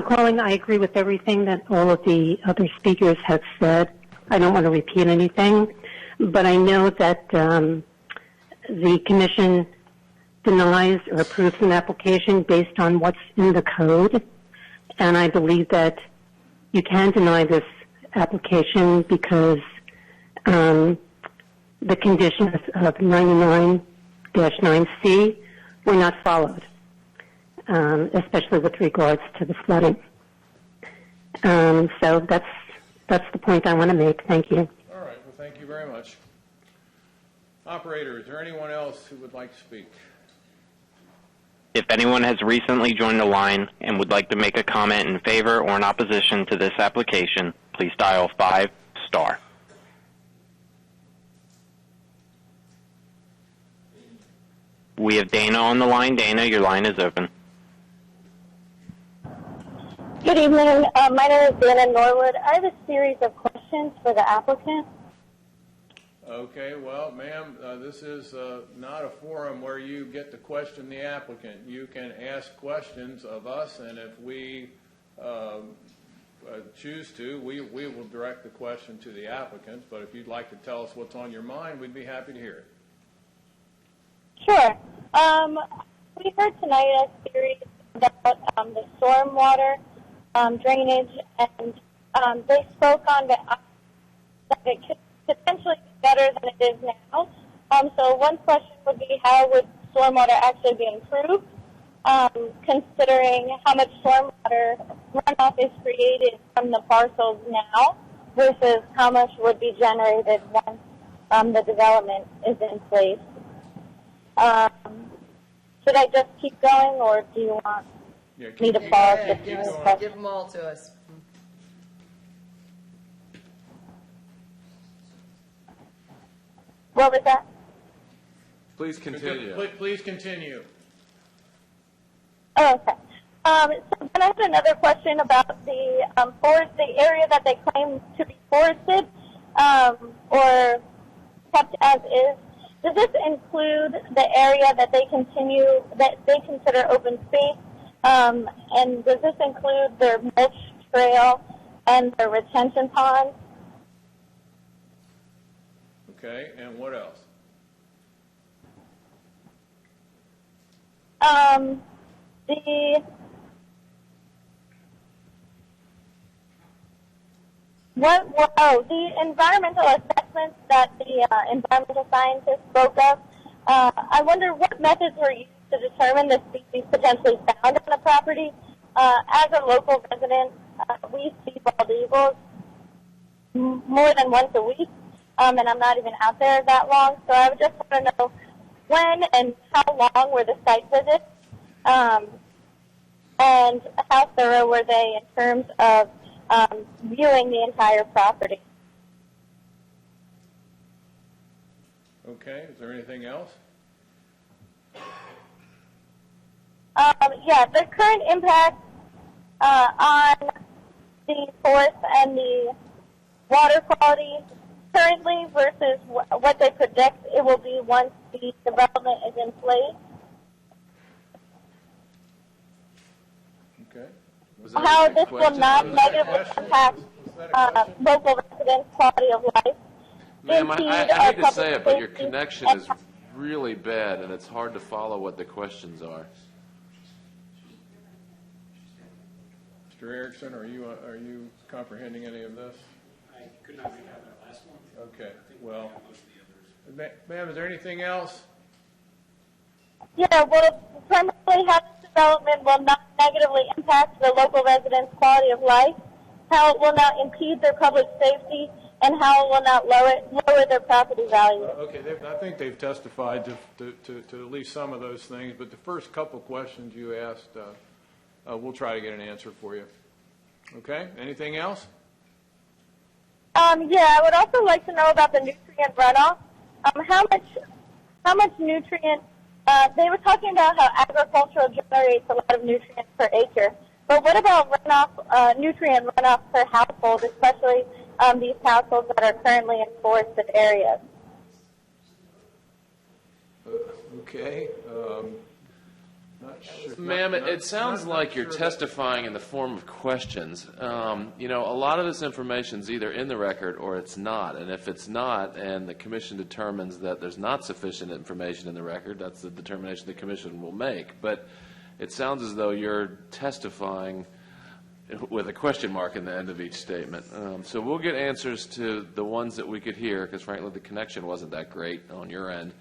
calling. I agree with everything that all of the other speakers have said. I don't want to repeat anything, but I know that the commission denies or approves an application based on what's in the code, and I believe that you can deny this application because the conditions of 99-9C were not followed, especially with regards to the flooding. So that's the point I want to make. Thank you.
All right, well, thank you very much. Operator, is there anyone else who would like to speak?
If anyone has recently joined the line and would like to make a comment in favor or in opposition to this application, please dial 5 star. We have Dana on the line. Dana, your line is open.
Good evening. My name is Dana Norwood. I have a series of questions for the applicant.
Okay, well, ma'am, this is not a forum where you get to question the applicant. You can ask questions of us, and if we choose to, we will direct the question to the applicant. But if you'd like to tell us what's on your mind, we'd be happy to hear it.
Sure. We heard tonight a series about the stormwater drainage, and they spoke on that it could potentially be better than it is now. So one question would be, how would stormwater actually be improved, considering how much stormwater runoff is created from the parcels now versus how much would be generated once the development is in place? Should I just keep going, or do you want me to pause?
Give them all to us.
What was that?
Please continue.
Please continue.
Oh, okay. So then I had another question about the forest, the area that they claim to be forested or kept as is. Does this include the area that they consider open space? And does this include their mulch trail and their retention ponds?
Okay, and what else?
The environmental assessments that the environmental scientists spoke of, I wonder what methods were used to determine the species potentially found on the property. As a local resident, we see bald eagles more than once a week, and I'm not even out there that long, so I would just want to know when and how long were the site visits, and how thorough were they in terms of viewing the entire property.
Okay, is there anything else?
Yeah, the current impact on the forest and the water quality currently versus what they predict it will be once the development is in place.
Okay.
How this will not negatively impact local residents' quality of life.
Ma'am, I hate to say it, but your connection is really bad, and it's hard to follow what the questions are.
Mr. Erickson, are you comprehending any of this?
I could not recap that last one.
Okay, well, ma'am, is there anything else?
Yeah, well, primarily how this development will not negatively impact the local residents' quality of life, how it will not impede their public safety, and how it will not lower their property value.
Okay, I think they've testified to at least some of those things, but the first couple questions you asked, we'll try to get an answer for you. Okay, anything else?
Yeah, I would also like to know about the nutrient runoff. How much nutrient, they were talking about how agricultural generates a lot of nutrients per acre, but what about runoff, nutrient runoff per household, especially these households that are currently in forested areas?
Okay. Not sure.
Ma'am, it sounds like you're testifying in the form of questions. You know, a lot of this information is either in the record or it's not. And if it's not, and the commission determines that there's not sufficient information in the record, that's the determination the commission will make. But it sounds as though you're testifying with a question mark in the end of each statement. So we'll get answers to the ones that we could hear, because frankly the connection wasn't that great on your end.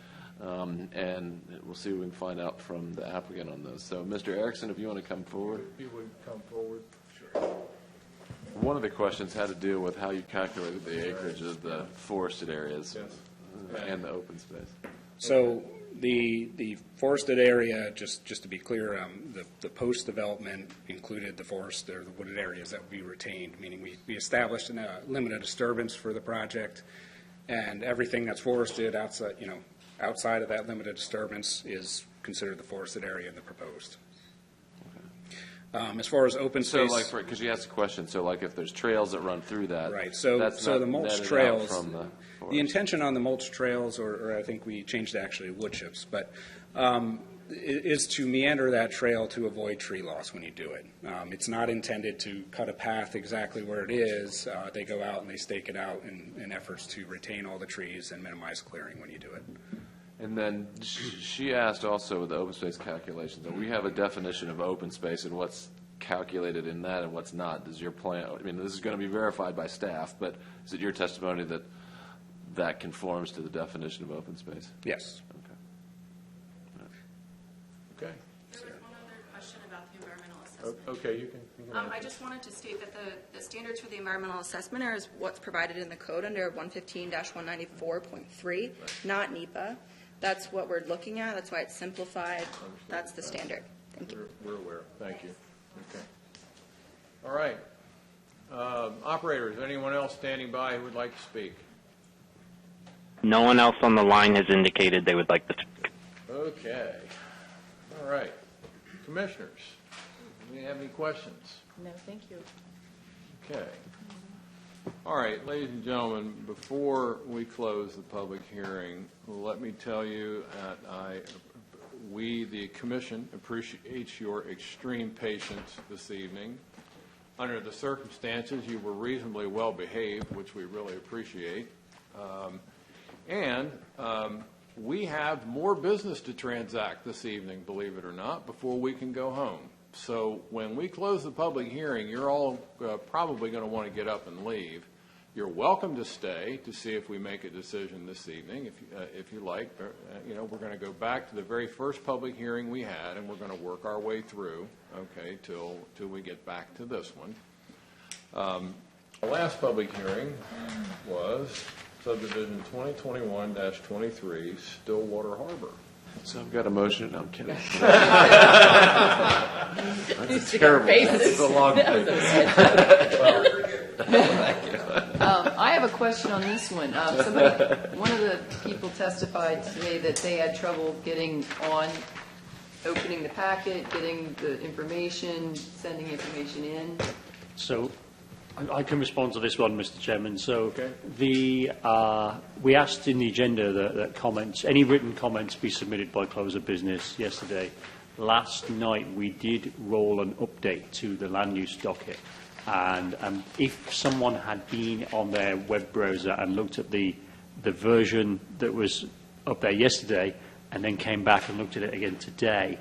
And we'll see what we can find out from the applicant on those. So, Mr. Erickson, if you want to come forward.
If you would come forward. Sure.
One of the questions had to do with how you calculated the acreage of the forested areas and the open space.
So the forested area, just to be clear, the post-development included the forest or the wooded areas that would be retained, meaning we established a limit of disturbance for the project, and everything that's forested outside of that limited disturbance is considered the forested area in the proposed. As far as open space,
so like, because you asked a question, so like if there's trails that run through that,
right? So the mulch trails, the intention on the mulch trails, or I think we changed to actually wood chips, but is to meander that trail to avoid tree loss when you do it. It's not intended to cut a path exactly where it is. They go out and they stake it out in efforts to retain all the trees and minimize clearing when you do it.
And then she asked also with the open space calculations, that we have a definition of open space and what's calculated in that and what's not. Does your plan, I mean, this is going to be verified by staff, but is it your testimony that that conforms to the definition of open space?
Yes.
Okay.
There was one other question about the environmental assessment.
Okay, you can
I just wanted to state that the standards for the environmental assessment are what's provided in the code under 115-194.3, not NEPA. That's what we're looking at. That's why it's simplified. That's the standard. Thank you.
We're aware. Thank you. Okay. All right. Operators, anyone else standing by who would like to speak?
No one else on the line has indicated they would like to speak.
Okay. All right. Commissioners, do you have any questions?
No, thank you.
Okay. All right, ladies and gentlemen, before we close the public hearing, let me tell you that we, the Commission, appreciate your extreme patience this evening. Under the circumstances, you were reasonably well behaved, which we really appreciate. We have more business to transact this evening, believe it or not, before we can go home. So when we close the public hearing, you're all probably going to want to get up and leave. You're welcome to stay to see if we make a decision this evening, if you like. We're going to go back to the very first public hearing we had, and we're going to work our way through, okay, till we get back to this one. The last public hearing was subdivision 2021-23, Stillwater Harbor.
So I've got a motion. No, I'm kidding.
That's terrible.
It's a long thing.
I have a question on this one. One of the people testified today that they had trouble getting on, opening the packet, getting the information, sending information in.
So I can respond to this one, Mr. Chairman. So we asked in the agenda that comments, any written comments be submitted by close of business yesterday. Last night we did roll an update to the Land Use Docket. And if someone had been on their web browser and looked at the version that was up there yesterday and then came back and looked at it again today,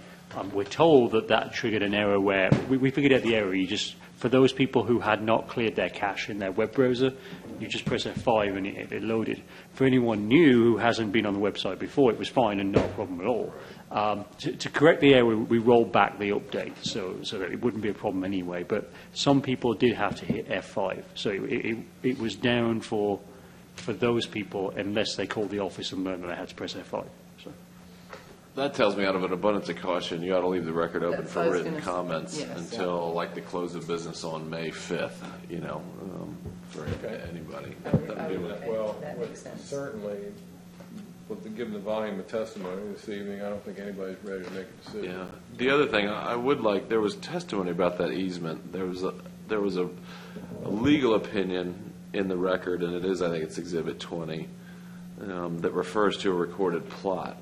we're told that triggered an error where we figured out the error. You just, for those people who had not cleared their cache in their web browser, you just press F5 and it loaded. For anyone new who hasn't been on the website before, it was fine and not a problem at all. To correct the error, we rolled back the update so that it wouldn't be a problem anyway. But some people did have to hit F5. So it was down for those people unless they called the office and learned that they had to press F5. So.
That tells me out of an abundance of caution, you ought to leave the record open for written comments until like the close of business on May 5th, for anybody.
That makes sense. Certainly, given the volume of testimony this evening, I don't think anybody's ready to make a decision.
Yeah. The other thing I would like, there was testimony about that easement. There was a legal opinion in the record, and I think it's Exhibit 20, that refers to a recorded plot.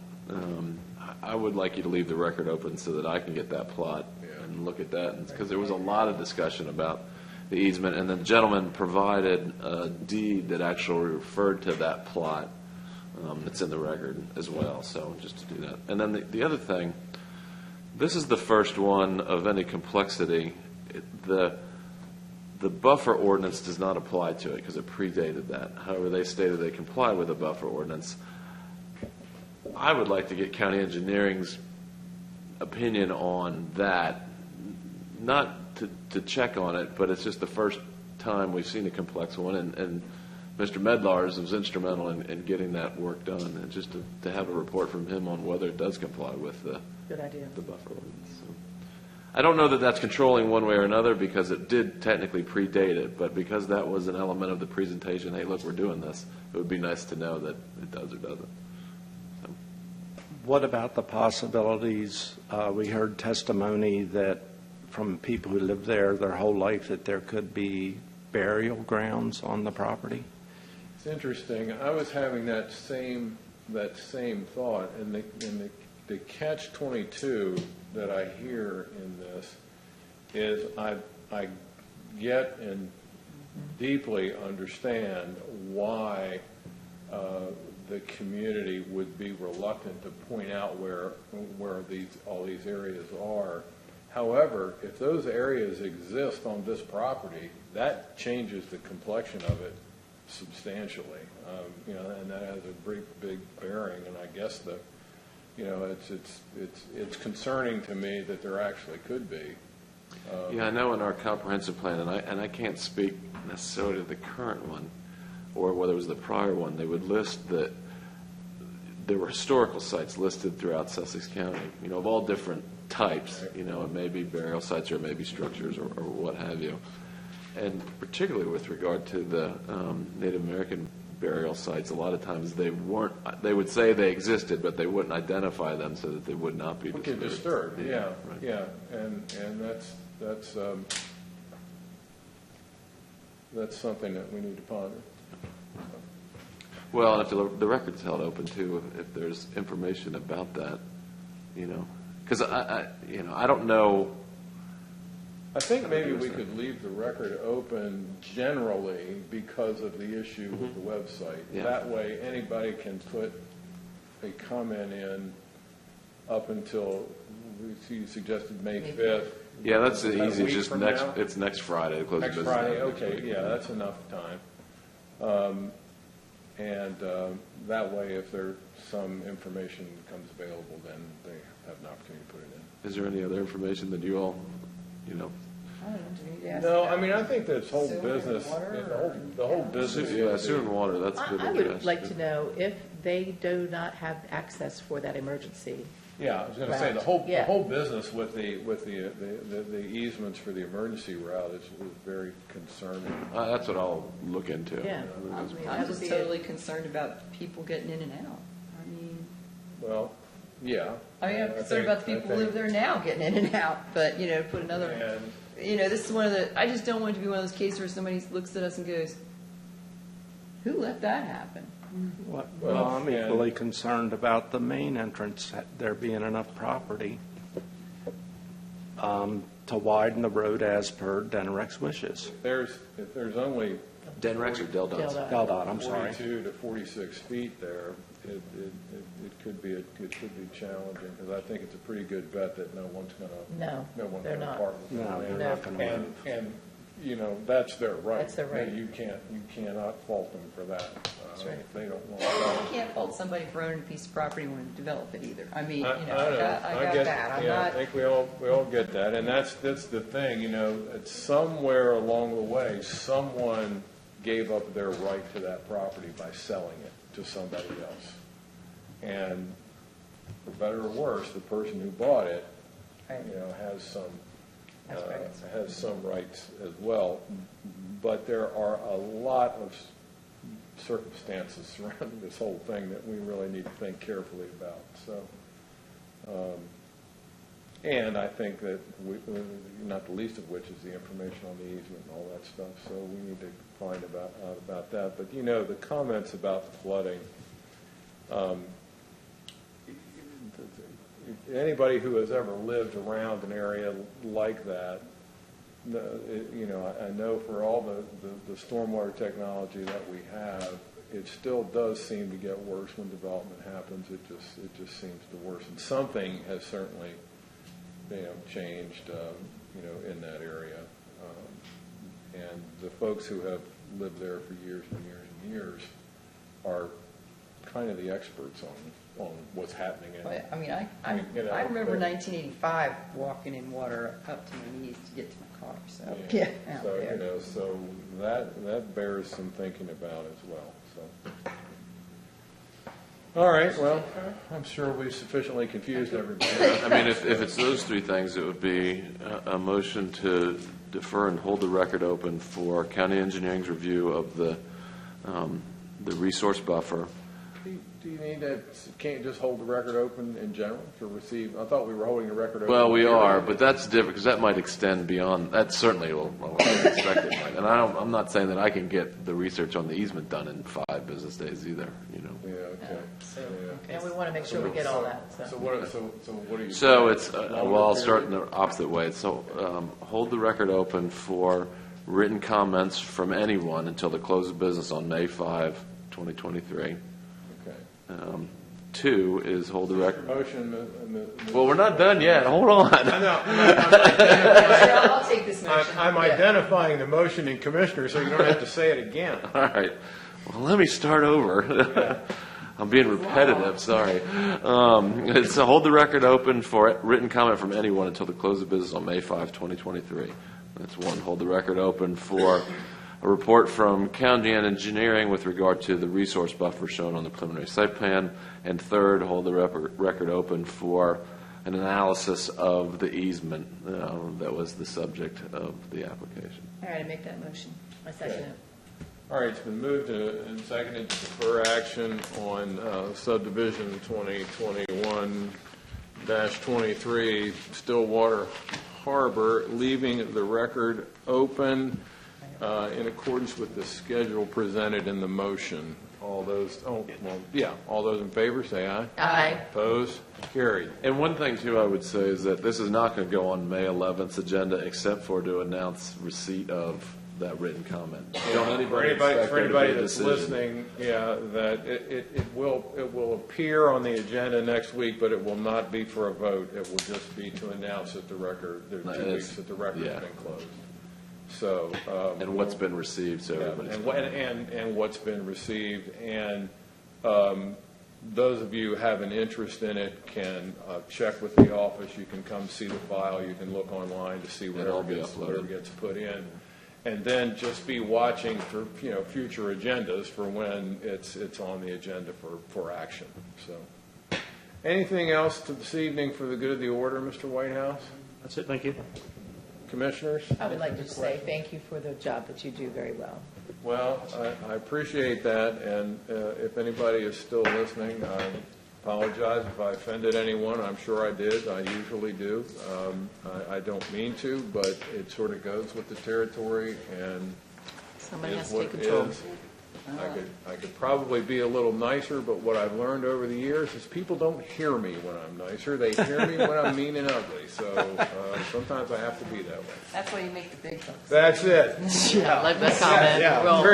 I would like you to leave the record open so that I can get that plot and look at that, because there was a lot of discussion about the easement, and the gentleman provided a deed that actually referred to that plot. It's in the record as well, so just to do that. And then the other thing, this is the first one of any complexity. The buffer ordinance does not apply to it because it predated that. However, they stated they comply with the buffer ordinance. I would like to get county engineering's opinion on that, not to check on it, but it's just the first time we've seen a complex one, and Mr. Medlars was instrumental in getting that work done, and just to have a report from him on whether it does comply with the buffer ordinance. So, I don't know that that's controlling one way or another because it did technically predate it, but because that was an element of the presentation, hey, look, we're doing this, it would be nice to know that it does or doesn't. So.
What about the possibilities? We heard testimony that from people who live there their whole life that there could be burial grounds on the property.
It's interesting. I was having that same thought, and the catch-22 that I hear in this is I get and deeply understand why the community would be reluctant to point out where all these areas are. However, if those areas exist on this property, that changes the complexion of it substantially. And that has a big bearing. And I guess it's concerning to me that there actually could be.
Yeah, I know in our comprehensive plan, and I can't speak necessarily to the current one, or whether it was the prior one, they would list that there were historical sites listed throughout Sussex County, of all different types. It may be burial sites or it may be structures or what have you. And particularly with regard to the Native American burial sites, a lot of times they would say they existed, but they wouldn't identify them so that they would not be disturbed.
Yeah,
right.
yeah, and that's something that we need to ponder.
Well, if the record's held open too, if there's information about that, because I don't know.
I think maybe we could leave the record open generally because of the issue with the website.
Yeah.
That way, anybody can put a comment in up until, you suggested May 5th.
Yeah, that's easy.
Just
it's next Friday. To close
next
the business
Friday,
day.
okay, yeah, that's enough time. And that way, if there's some information becomes available, then they have an opportunity to put it in.
Is there any other information that you all,
No, I mean, I think this whole
Sewer and
business,
water,
the whole business.
Yeah, sewer and water, that's a good.
I would like to know if they do not have access for that emergency.
Yeah, I was going to say, the
Yeah.
whole business with the easements for the emergency route is very concerning.
That's what I'll look into.
Yeah.
I'm just totally concerned about people getting in and out.
Well, yeah.
I'm concerned about the people who live there now getting in and out, but, put another, this is one of the, I just don't want it to be one of those cases where somebody looks at us and goes, who let that happen?
Well, I'm equally concerned about the main entrance, there being enough property to widen the road as per Denrec's wishes.
If there's only
Denrex or Del Dot's?
Del Dot, I'm sorry.
42 to 46 feet there, it could be challenging, because I think it's a pretty good bet that no one's going to
they're not.
park.
No, they're not going to move.
And that's their right.
That's their right.
You cannot fault them for that.
That's right.
If they don't want
You can't fault somebody for owning a piece of property when you develop it either. I mean, I got
get
that. I'm
I
not,
think we all get that, and that's the thing. It's somewhere along the way, someone gave up their right to that property by selling it to somebody else, and for better or worse, the person who bought it, has some rights as well. But there are a lot of circumstances surrounding this whole thing that we really need to think carefully about. So, and I think that not the least of which is the information on the easement and all that stuff. So we need to find out about that. But the comments about the flooding. Anybody who has ever lived around an area like that, I know for all the stormwater technology that we have, it still does seem to get worse when development happens. It just seems to worsen. Something has certainly, changed, in that area. And the folks who have lived there for years and years and years are kind of the experts on what's happening.
I remember 1985 walking in water up to my knees to get to my car. So
so that bears some thinking about as well. So, all right. Well, I'm sure we've sufficiently confused everybody.
I mean, if it's those three things, it would be a motion to defer and hold the record open for county engineering's review of the resource buffer.
Do you need to, can't just hold the record open in general to receive? I thought we were holding the record open.
Well, we are, but that's different because that might extend beyond. That certainly will expect it might. And I'm not saying that I can get the research on the easement done in 5 business days either.
Yeah. Okay.
And we want to make sure we get all that.
So what are you?
So it's I'll start in the opposite way. So hold the record open for written comments from anyone until the close of business on May 5, 2023.
Okay.
2 is hold the record.
Motion.
Well, we're not done yet. Hold on.
I'll take this motion.
I'm identifying the motion in Commissioner, so you don't have to say it again.
All right. Well, let me start over. I'm being repetitive, sorry. It's to hold the record open for written comment from anyone until the close of business on May 5, 2023. That's 1. Hold the record open for a report from County Engineering with regard to the resource buffer shown on the preliminary site plan. And 3rd, hold the record open for an analysis of the easement that was the subject of the application.
All right, I make that motion. I second it.
All right, it's been moved and seconded to defer action on subdivision 2021-23 Stillwater Harbor, leaving the record open in accordance with the schedule presented in the motion. All those in favor, say aye.
Aye.
Opposed? Carried.
And one thing, too, I would say is that this is not going to go on May 11th's agenda except for to announce receipt of that written comment. Don't anybody expect
for
there to
anybody
be a
that's
decision.
listening, that it will appear on the agenda next week, but it will not be for a vote. It will just be to announce that the record, there's 2 weeks that the record's been closed. So
and what's been received, so everybody's
and what's been received, and those of you who have an interest in it can check with the office. You can come see the file. You can look online to see whatever gets put in, and then just be watching for future agendas for when it's on the agenda for action. So, anything else to this evening for the good of the order, Mr. Whitehouse?
That's it. Thank you.
Commissioners?
I would like to say thank you for the job that you do very well.
Well, I appreciate that, and if anybody is still listening, I apologize if I offended anyone. I'm sure I did. I usually do. I don't mean to, but it sort of goes with the territory, and
somebody has
is
to take
what
control.
is. I could probably be a little nicer, but what I've learned over the years is people don't hear me when I'm nicer. They hear me when I'm mean and ugly. So sometimes I have to be that way.
That's why you make the big ones.
That's it.
I like that comment.
Yeah,
Well,